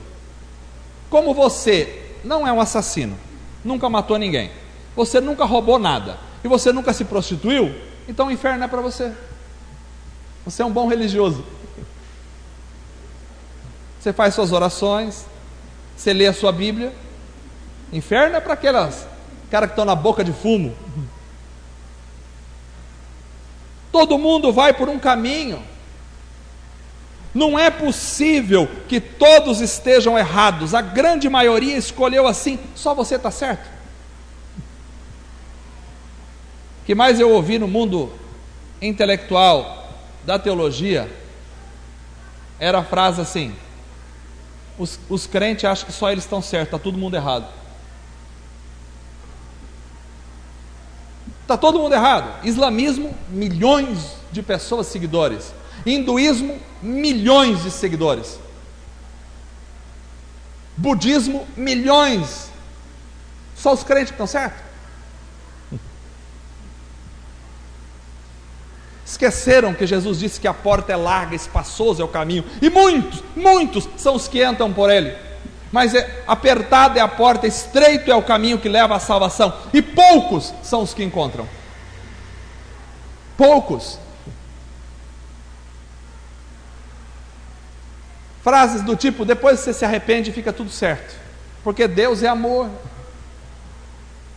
Como você não é um assassino, nunca matou ninguém, você nunca roubou nada e você nunca se prostituiu, então o inferno é para você. Você é um bom religioso. Você faz suas orações, você lê a sua Bíblia. Inferno é para aquelas caras que estão na boca de fumo. Todo mundo vai por um caminho. Não é possível que todos estejam errados. A grande maioria escolheu assim, só você está certo. O que mais eu ouvi no mundo intelectual da teologia era a frase assim: os crentes acham que só eles estão certos, está todo mundo errado. Está todo mundo errado. Islamismo, milhões de pessoas seguidores. Hinduísmo, milhões de seguidores. Budismo, milhões. Só os crentes que estão certos? Esqueceram que Jesus disse que a porta é larga, espaçoso é o caminho, e muitos são os que entram por ele. Mas apertada é a porta, estreito é o caminho que leva à salvação, e poucos são os que encontram. Poucos. Frases do tipo: depois você se arrepende e fica tudo certo, porque Deus é amor.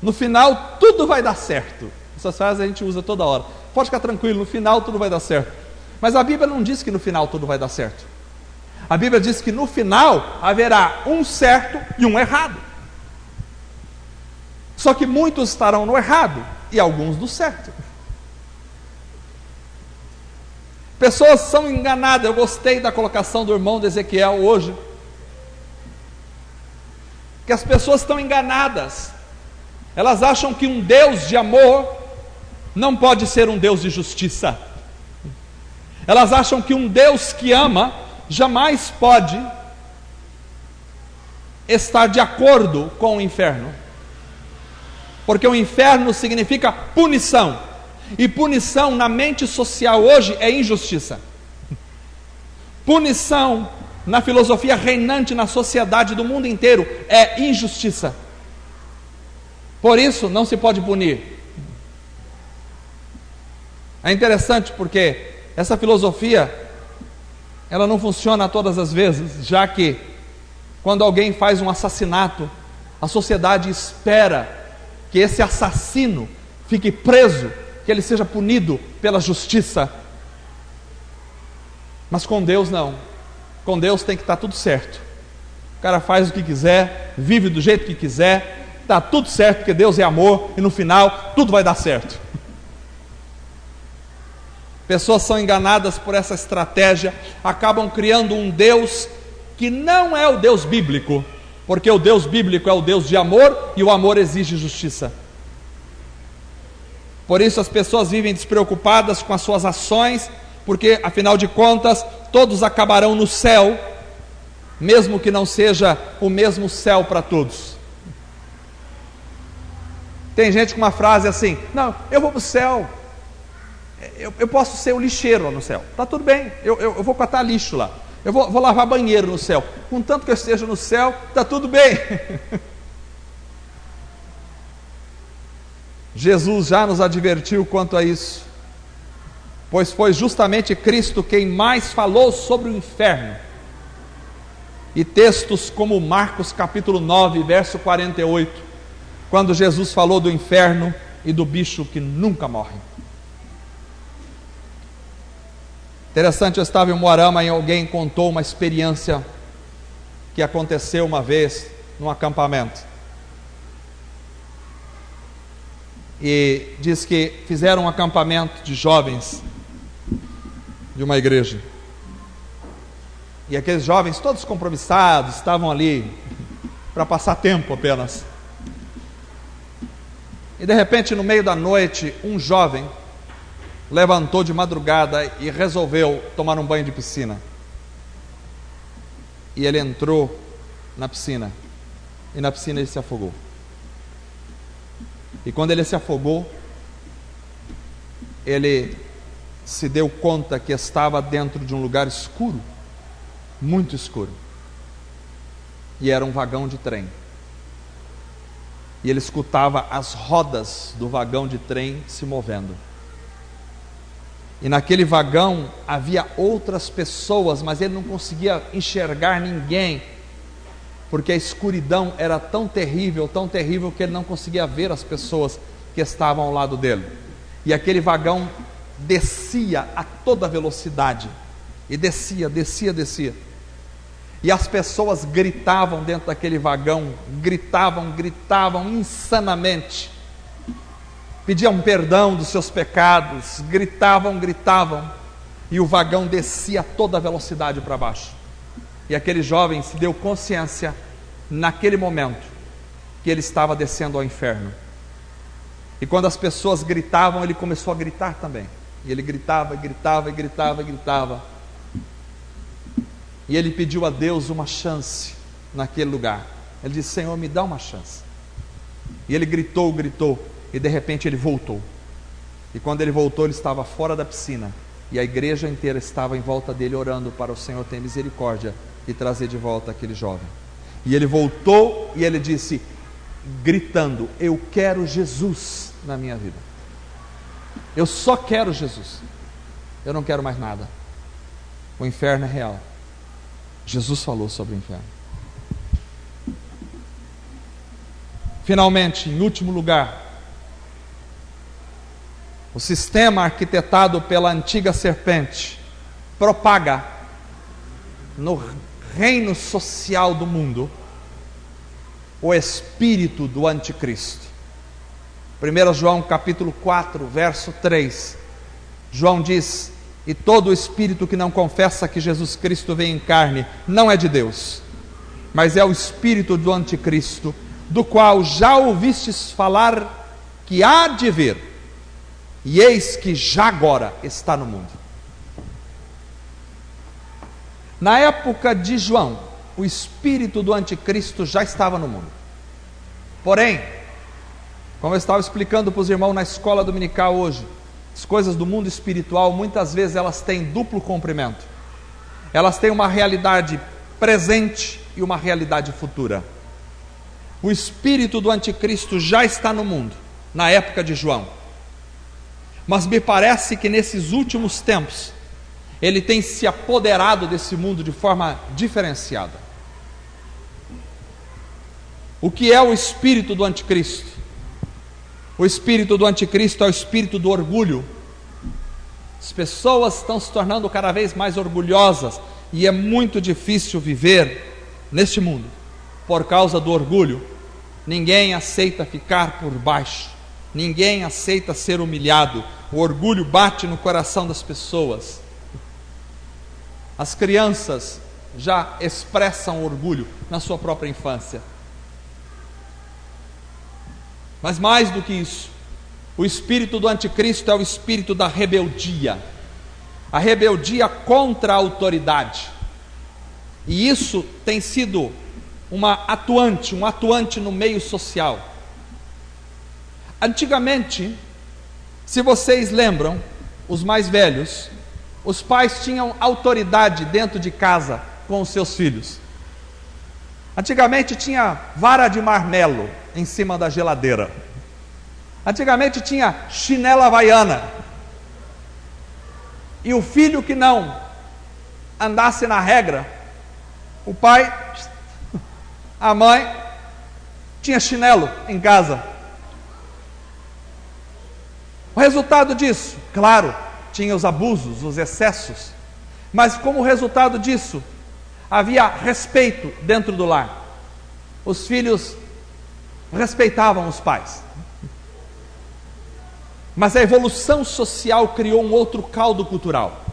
No final tudo vai dar certo. Essas frases a gente usa toda hora. Pode ficar tranquilo, no final tudo vai dar certo. Mas a Bíblia não diz que no final tudo vai dar certo. A Bíblia diz que no final haverá um certo e um errado. Só que muitos estarão no errado e alguns no certo. Pessoas são enganadas. Eu gostei da colocação do irmão de Ezequiel hoje, que as pessoas estão enganadas. Elas acham que um Deus de amor não pode ser um Deus de justiça. Elas acham que um Deus que ama jamais pode estar de acordo com o inferno, porque o inferno significa punição, e punição na mente social hoje é injustiça. Punição na filosofia reinante na sociedade do mundo inteiro é injustiça. Por isso não se pode punir. É interessante porque essa filosofia ela não funciona todas as vezes, já que quando alguém faz um assassinato, a sociedade espera que esse assassino fique preso, que ele seja punido pela justiça. Mas com Deus não. Com Deus tem que estar tudo certo. O cara faz o que quiser, vive do jeito que quiser, está tudo certo, porque Deus é amor, e no final tudo vai dar certo. Pessoas são enganadas por essa estratégia, acabam criando um Deus que não é o Deus bíblico, porque o Deus bíblico é o Deus de amor e o amor exige justiça. Por isso as pessoas vivem despreocupadas com as suas ações, porque afinal de contas todos acabarão no céu, mesmo que não seja o mesmo céu para todos. Tem gente com uma frase assim: não, eu vou para o céu, eu posso ser o lixeiro lá no céu, está tudo bem, eu vou catar lixo lá, eu vou lavar banheiro no céu, contanto que eu esteja no céu, está tudo bem. Jesus já nos advertiu quanto a isso, pois foi justamente Cristo quem mais falou sobre o inferno. E textos como Marcos capítulo 9, verso 48, quando Jesus falou do inferno e do bicho que nunca morre. Interessante, eu estava em Moarama e alguém contou uma experiência que aconteceu uma vez num acampamento. E diz que fizeram um acampamento de jovens de uma igreja. E aqueles jovens todos compromissados, estavam ali para passar tempo apenas. E de repente, no meio da noite, um jovem levantou de madrugada e resolveu tomar um banho de piscina. E ele entrou na piscina, e na piscina ele se afogou. E quando ele se afogou, ele se deu conta que estava dentro de um lugar escuro, muito escuro, e era um vagão de trem. E ele escutava as rodas do vagão de trem se movendo. E naquele vagão havia outras pessoas, mas ele não conseguia enxergar ninguém, porque a escuridão era tão terrível que ele não conseguia ver as pessoas que estavam ao lado dele. E aquele vagão descia a toda velocidade, e descia. E as pessoas gritavam dentro daquele vagão, gritavam insanamente, pediam perdão dos seus pecados, gritavam, e o vagão descia a toda velocidade para baixo. E aquele jovem se deu consciência, naquele momento, que ele estava descendo ao inferno. E quando as pessoas gritavam, ele começou a gritar também. E ele gritava. E ele pediu a Deus uma chance naquele lugar. Ele disse: Senhor, me dá uma chance. E ele gritou, e de repente ele voltou. E quando ele voltou, ele estava fora da piscina, e a igreja inteira estava em volta dele, orando para o Senhor ter misericórdia e trazer de volta aquele jovem. E ele voltou e ele disse, gritando: eu quero Jesus na minha vida, eu só quero Jesus, eu não quero mais nada. O inferno é real. Jesus falou sobre o inferno. Finalmente, em último lugar, o sistema arquitetado pela antiga serpente propaga no reino social do mundo o espírito do anticristo. 1 João capítulo 4, verso 3, João diz: e todo espírito que não confessa que Jesus Cristo veio em carne não é de Deus, mas é o espírito do anticristo, do qual já ouvistes falar que há de vir, e eis que já agora está no mundo. Na época de João, o espírito do anticristo já estava no mundo. Porém, como eu estava explicando para os irmãos na escola dominical hoje, as coisas do mundo espiritual, muitas vezes elas têm duplo comprimento. Elas têm uma realidade presente e uma realidade futura. O espírito do anticristo já está no mundo, na época de João. Mas me parece que nesses últimos tempos, ele tem se apoderado desse mundo de forma diferenciada. O que é o espírito do anticristo? O espírito do anticristo é o espírito do orgulho. As pessoas estão se tornando cada vez mais orgulhosas, e é muito difícil viver neste mundo por causa do orgulho. Ninguém aceita ficar por baixo, ninguém aceita ser humilhado. O orgulho bate no coração das pessoas. As crianças já expressam orgulho na sua própria infância. Mas mais do que isso, o espírito do anticristo é o espírito da rebeldia. A rebeldia contra a autoridade. E isso tem sido um atuante no meio social. Antigamente, se vocês lembram, os mais velhos, os pais tinham autoridade dentro de casa com os seus filhos. Antigamente tinha vara de marmelo em cima da geladeira. Antigamente tinha chinela havaiana. E o filho que não andasse na regra, o pai, a mãe, tinha chinelo em casa. O resultado disso, claro, tinha os abusos, os excessos, mas como resultado disso, havia respeito dentro do lar. Os filhos respeitavam os pais. Mas a evolução social criou um outro caldo cultural.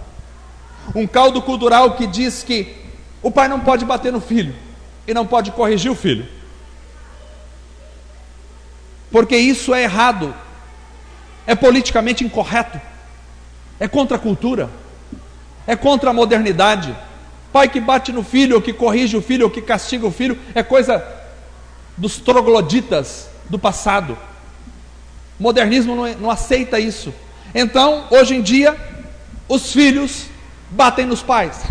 Um caldo cultural que diz que o pai não pode bater no filho e não pode corrigir o filho, porque isso é errado, é politicamente incorreto, é contra a cultura, é contra a modernidade. Pai que bate no filho, ou que corrige o filho, ou que castiga o filho, é coisa dos trogloditas do passado. O modernismo não aceita isso. Então, hoje em dia, os filhos batem nos pais,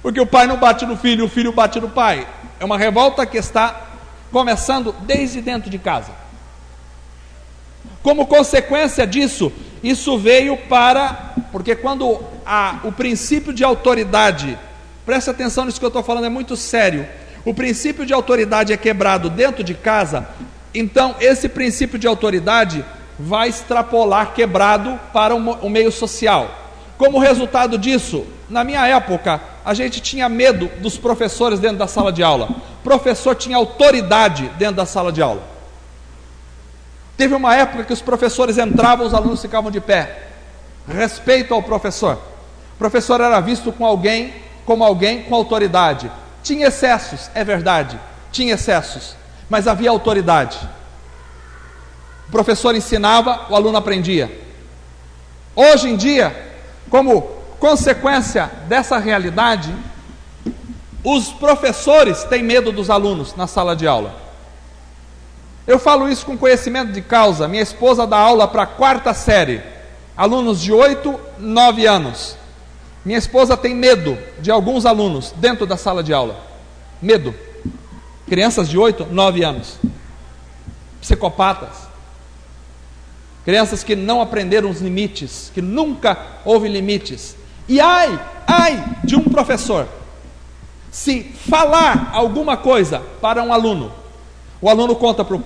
porque o pai não bate no filho, o filho bate no pai. É uma revolta que está começando desde dentro de casa. Como consequência disso, isso veio porque quando o princípio de autoridade, preste atenção nisso que eu estou falando, é muito sério. O princípio de autoridade é quebrado dentro de casa, então esse princípio de autoridade vai extrapolar quebrado para o meio social. Como resultado disso, na minha época, a gente tinha medo dos professores dentro da sala de aula. O professor tinha autoridade dentro da sala de aula. Teve uma época que os professores entravam, os alunos ficavam de pé. Respeito ao professor. O professor era visto como alguém com autoridade. Tinha excessos, é verdade, tinha excessos, mas havia autoridade. O professor ensinava, o aluno aprendia. Hoje em dia, como consequência dessa realidade, os professores têm medo dos alunos na sala de aula. Eu falo isso com conhecimento de causa. Minha esposa dá aula para a 4ª série, alunos de 8, 9 anos. Minha esposa tem medo de alguns alunos dentro da sala de aula. Medo. Crianças de 8, 9 anos. Psicopatas. Crianças que não aprenderam os limites, que nunca houve limites. E ai de um professor, se falar alguma coisa para um aluno, o aluno conta para o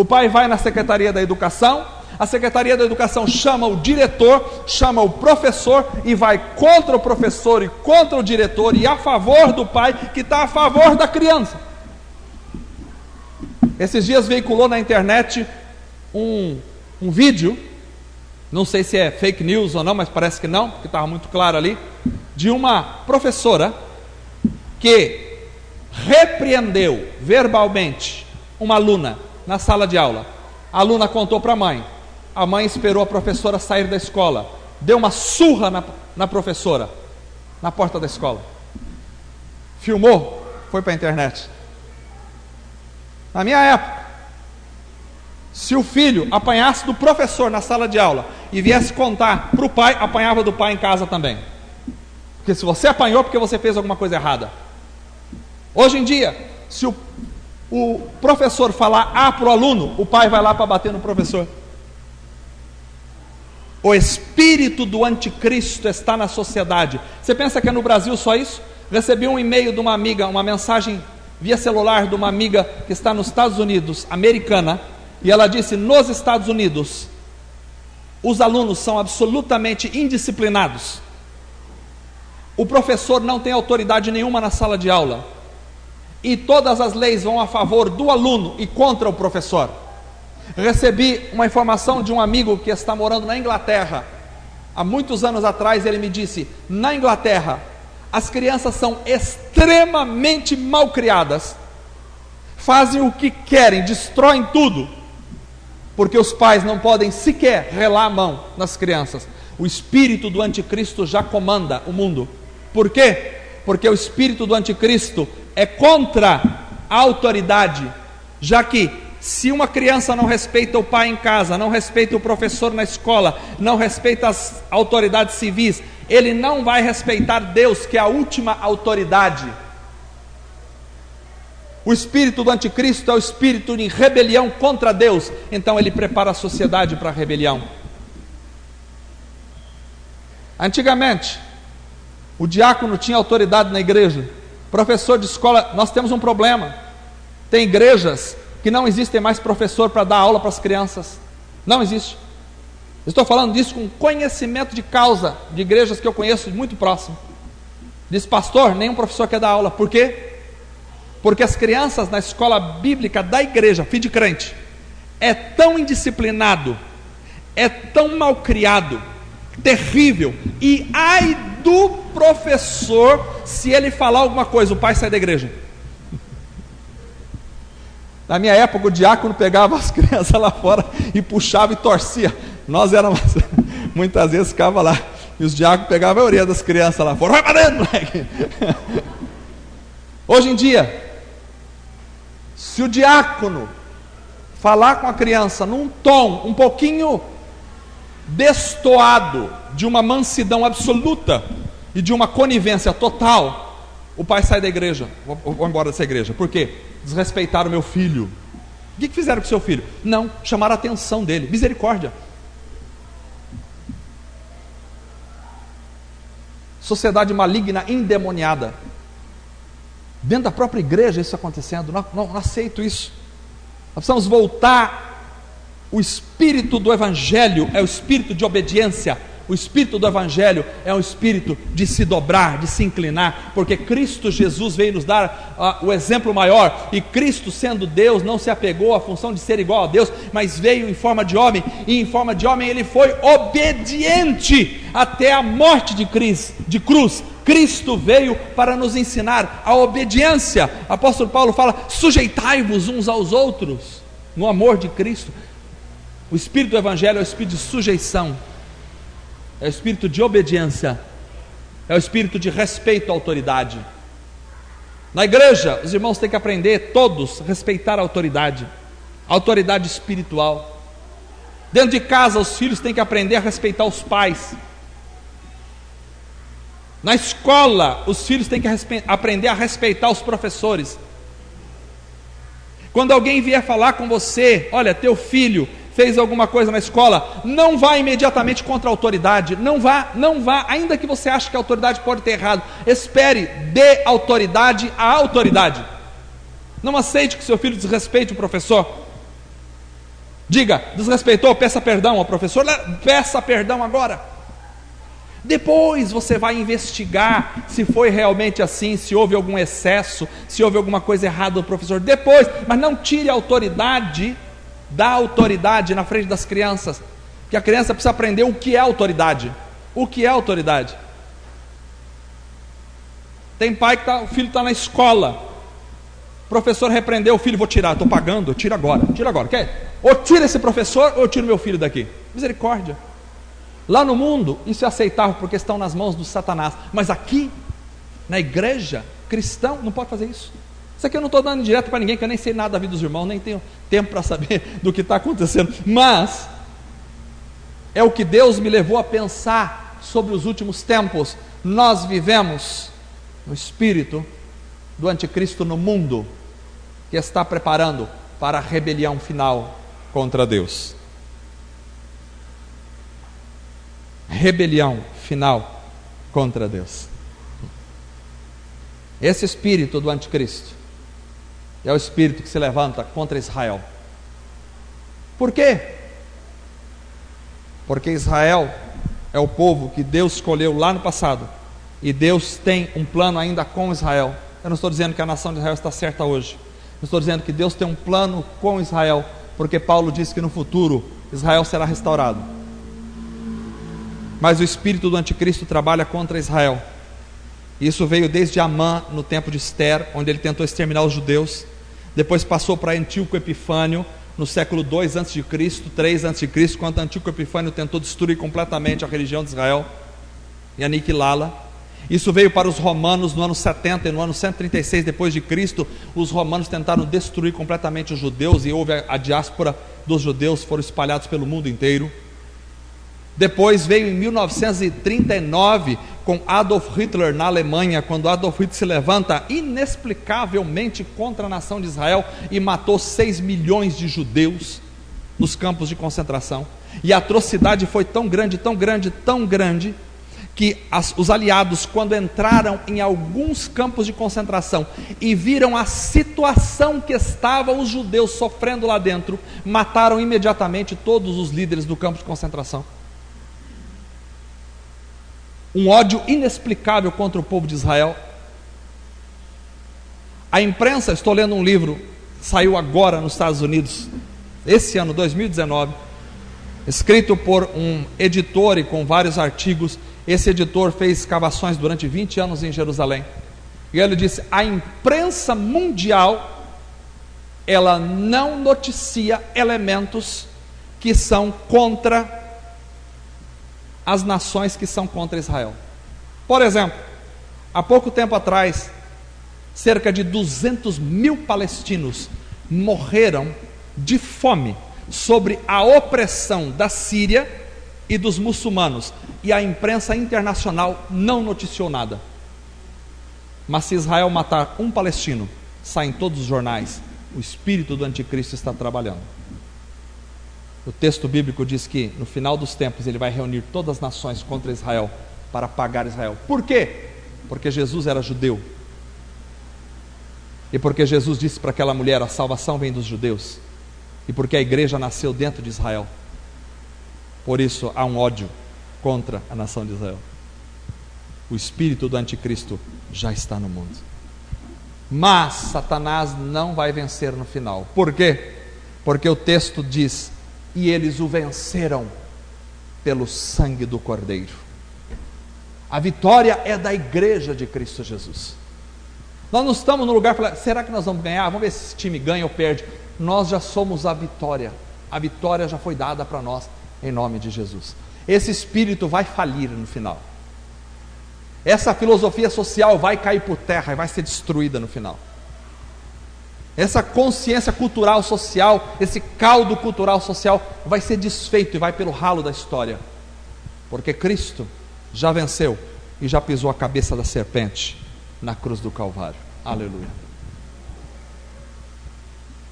pai vai na Secretaria da Educação, a Secretaria da Educação chama o diretor, chama o professor e vai contra o professor e contra o diretor e a favor do pai que está a favor da criança. Esses dias veiculou na internet um vídeo, não sei se é fake news ou não, mas parece que não, porque estava muito claro ali, de uma professora que repreendeu verbalmente uma aluna na sala de aula. A aluna contou para a mãe esperou a professora sair da escola, deu uma surra na professora, na porta da escola, filmou, foi para a internet. Na minha época, se o filho apanhasse do professor na sala de aula e viesse contar para o pai, apanhava do pai em casa também, porque se você apanhou, porque você fez alguma coisa errada. Hoje em dia, se o professor falar A para o aluno, o pai vai lá para bater no professor. O espírito do anticristo está na sociedade. Você pensa que é no Brasil só isso? Recebi um e-mail de uma amiga, uma mensagem via celular de uma amiga que está nos Estados Unidos, americana, e ela disse: nos Estados Unidos, os alunos são absolutamente indisciplinados. O professor não tem autoridade nenhuma na sala de aula. E todas as leis vão a favor do aluno e contra o professor. Recebi uma informação de um amigo que está morando na Inglaterra. Há muitos anos atrás ele me disse: na Inglaterra, as crianças são extremamente mal criadas, fazem o que querem, destroem tudo, porque os pais não podem sequer relar a mão nas crianças. O espírito do anticristo já comanda o mundo. Por quê? Porque o espírito do anticristo é contra a autoridade, já que se uma criança não respeita o pai em casa, não respeita o professor na escola, não respeita as autoridades civis, ele não vai respeitar Deus, que é a última autoridade. O espírito do anticristo é o espírito de rebelião contra Deus, então ele prepara a sociedade para a rebelião. Antigamente, o diácono tinha autoridade na igreja, professor de escola. Nós temos um problema, tem igrejas que não existem mais professor para dar aula para as crianças, não existe. Estou falando disso com conhecimento de causa, de igrejas que eu conheço muito próximo. Diz: pastor, nenhum professor quer dar aula. Por quê? Porque as crianças na escola bíblica da igreja, filho de crente, é tão indisciplinado, é tão mal criado, terrível, e ai do professor se ele falar alguma coisa, o pai sai da igreja. Na minha época, o diácono pegava as crianças lá fora e puxava e torcia. Nós éramos, muitas vezes ficava lá, e os diáconos pegavam a orelha das crianças lá fora. Vai para dentro, moleque! Hoje em dia, se o diácono falar com a criança num tom um pouquinho destoado, de uma mansidão absoluta e de uma conivência total, o pai sai da igreja, vou embora dessa igreja. Por quê? Desrespeitaram o meu filho. O que fizeram com o seu filho? Não, chamaram a atenção dele. Misericórdia. Sociedade maligna, endemoniada. Dentro da própria igreja isso acontecendo. Não aceito isso. Nós precisamos voltar. O espírito do evangelho é o espírito de obediência. O espírito do evangelho é um espírito de se dobrar, de se inclinar, porque Cristo Jesus veio nos dar o exemplo maior, e Cristo, sendo Deus, não se apegou à função de ser igual a Deus, mas veio em forma de homem, e em forma de homem ele foi obediente até a morte de cruz. Cristo veio para nos ensinar a obediência. O apóstolo Paulo fala: sujeitai-vos uns aos outros no amor de Cristo. O espírito do evangelho é o espírito de sujeição, é o espírito de obediência, é o espírito de respeito à autoridade. Na igreja, os irmãos têm que aprender, todos, a respeitar a autoridade espiritual. Dentro de casa, os filhos têm que aprender a respeitar os pais. Na escola, os filhos têm que aprender a respeitar os professores. Quando alguém vier falar com você: olha, teu filho fez alguma coisa na escola, não vá imediatamente contra a autoridade, não vá, ainda que você ache que a autoridade pode ter errado, espere, dê autoridade à autoridade. Não aceite que seu filho desrespeite o professor. Diga: desrespeitou, peça perdão ao professor, peça perdão agora. Depois você vai investigar se foi realmente assim, se houve algum excesso, se houve alguma coisa errada do professor, depois, mas não tire a autoridade da autoridade na frente das crianças, que a criança precisa aprender o que é autoridade. O que é autoridade? Tem pai que o filho está na escola, o professor repreendeu o filho: vou tirar, estou pagando, tira agora, quer? Ou tira esse professor, ou eu tiro meu filho daqui. Misericórdia. Lá no mundo isso é aceitável, porque estão nas mãos do Satanás, mas aqui, na igreja, cristão não pode fazer isso. Isso aqui eu não estou dando direto para ninguém, que eu nem sei nada da vida dos irmãos, nem tenho tempo para saber do que está acontecendo, mas é o que Deus me levou a pensar sobre os últimos tempos. Nós vivemos no espírito do anticristo no mundo, que está preparando para a rebelião final contra Deus. Rebelião final contra Deus. Esse espírito do anticristo é o espírito que se levanta contra Israel. Por quê? Porque Israel é o povo que Deus escolheu lá no passado, e Deus tem um plano ainda com Israel. Eu não estou dizendo que a nação de Israel está certa hoje, eu estou dizendo que Deus tem um plano com Israel, porque Paulo disse que no futuro Israel será restaurado. Mas o espírito do anticristo trabalha contra Israel. Isso veio desde Amã, no tempo de Ester, onde ele tentou exterminar os judeus. Depois passou para Antíoco Epifânio, no século 2 a.C., 3 a.C., quando Antíoco Epifânio tentou destruir completamente a religião de Israel e aniquilá-la. Isso veio para os romanos no ano 70 e no ano 136 depois de Cristo. Os romanos tentaram destruir completamente os judeus e houve a diáspora dos judeus, foram espalhados pelo mundo inteiro. Depois veio em 1939 com Adolf Hitler na Alemanha, quando Adolf Hitler se levanta inexplicavelmente contra a nação de Israel e matou 6 milhões de judeus nos campos de concentração. E a atrocidade foi tão grande, tão grande, tão grande, que os aliados, quando entraram em alguns campos de concentração e viram a situação que estavam os judeus sofrendo lá dentro, mataram imediatamente todos os líderes do campo de concentração. Um ódio inexplicável contra o povo de Israel. A imprensa, estou lendo um livro, saiu agora nos Estados Unidos, esse ano, 2019, escrito por um editor e com vários artigos. Esse editor fez escavações durante 20 anos em Jerusalém. E ele disse: a imprensa mundial, ela não noticia elementos que são contra as nações que são contra Israel. Por exemplo, há pouco tempo atrás, cerca de 200 mil palestinos morreram de fome sobre a opressão da Síria e dos muçulmanos, e a imprensa internacional não noticiou nada. Mas se Israel matar um palestino, sai em todos os jornais: o espírito do anticristo está trabalhando. O texto bíblico diz que no final dos tempos ele vai reunir todas as nações contra Israel para pagar Israel. Por quê? Porque Jesus era judeu, e porque Jesus disse para aquela mulher: a salvação vem dos judeus, e porque a igreja nasceu dentro de Israel. Por isso há um ódio contra a nação de Israel. O espírito do anticristo já está no mundo, mas Satanás não vai vencer no final. Por quê? Porque o texto diz: e eles o venceram pelo sangue do Cordeiro. A vitória é da igreja de Cristo Jesus. Nós não estamos no lugar para: será que nós vamos ganhar? Vamos ver se esse time ganha ou perde. Nós já somos a vitória. A vitória já foi dada para nós, em nome de Jesus. Esse espírito vai falir no final. Essa filosofia social vai cair por terra e vai ser destruída no final. Essa consciência cultural social, esse caldo cultural social vai ser desfeito e vai pelo ralo da história, porque Cristo já venceu e já pisou a cabeça da serpente na cruz do Calvário. Aleluia.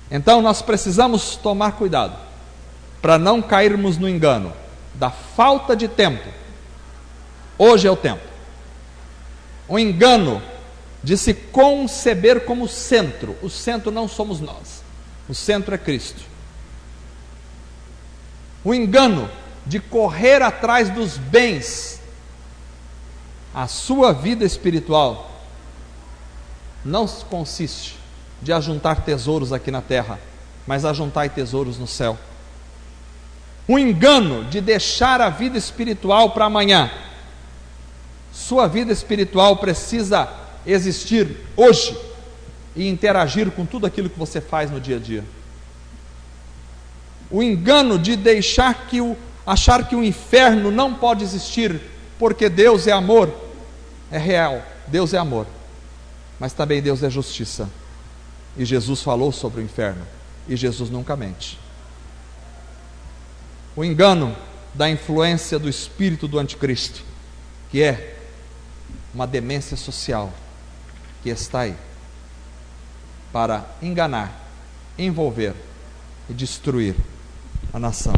Então nós precisamos tomar cuidado para não cairmos no engano da falta de tempo. Hoje é o tempo. O engano de se conceber como centro. O centro não somos nós, o centro é Cristo. O engano de correr atrás dos bens. A sua vida espiritual não consiste de ajuntar tesouros aqui na terra, mas ajuntar tesouros no céu. O engano de deixar a vida espiritual para amanhã. Sua vida espiritual precisa existir hoje e interagir com tudo aquilo que você faz no dia a dia. O engano de achar que o inferno não pode existir, porque Deus é amor. É real, Deus é amor, mas também Deus é justiça, e Jesus falou sobre o inferno, e Jesus nunca mente. O engano da influência do espírito do anticristo, que é uma demência social que está aí para enganar, envolver e destruir a nação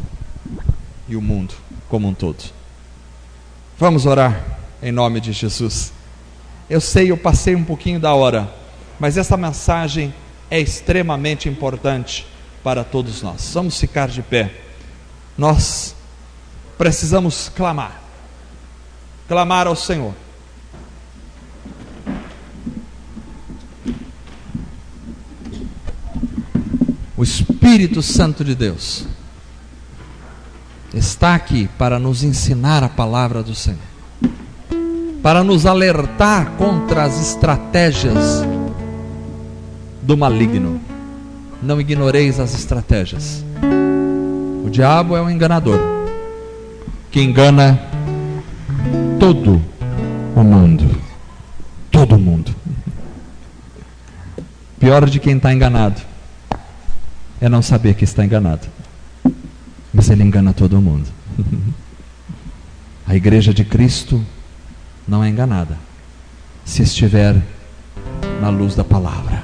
e o mundo como um todo. Vamos orar em nome de Jesus. Eu sei, eu passei um pouquinho da hora, mas essa mensagem é extremamente importante para todos nós. Vamos ficar de pé. Nós precisamos clamar ao Senhor. O Espírito Santo de Deus está aqui para nos ensinar a palavra do Senhor. para nos alertar contra as estratégias do maligno. Não ignoreis as estratégias. O diabo é um enganador que engana todo o mundo. Todo mundo. Pior de quem está enganado é não saber que está enganado. Mas ele engana todo mundo. A igreja de Cristo não é enganada se estiver na luz da palavra.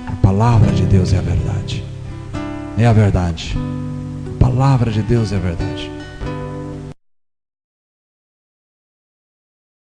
A palavra de Deus é a verdade. É a verdade. A palavra de Deus é a verdade.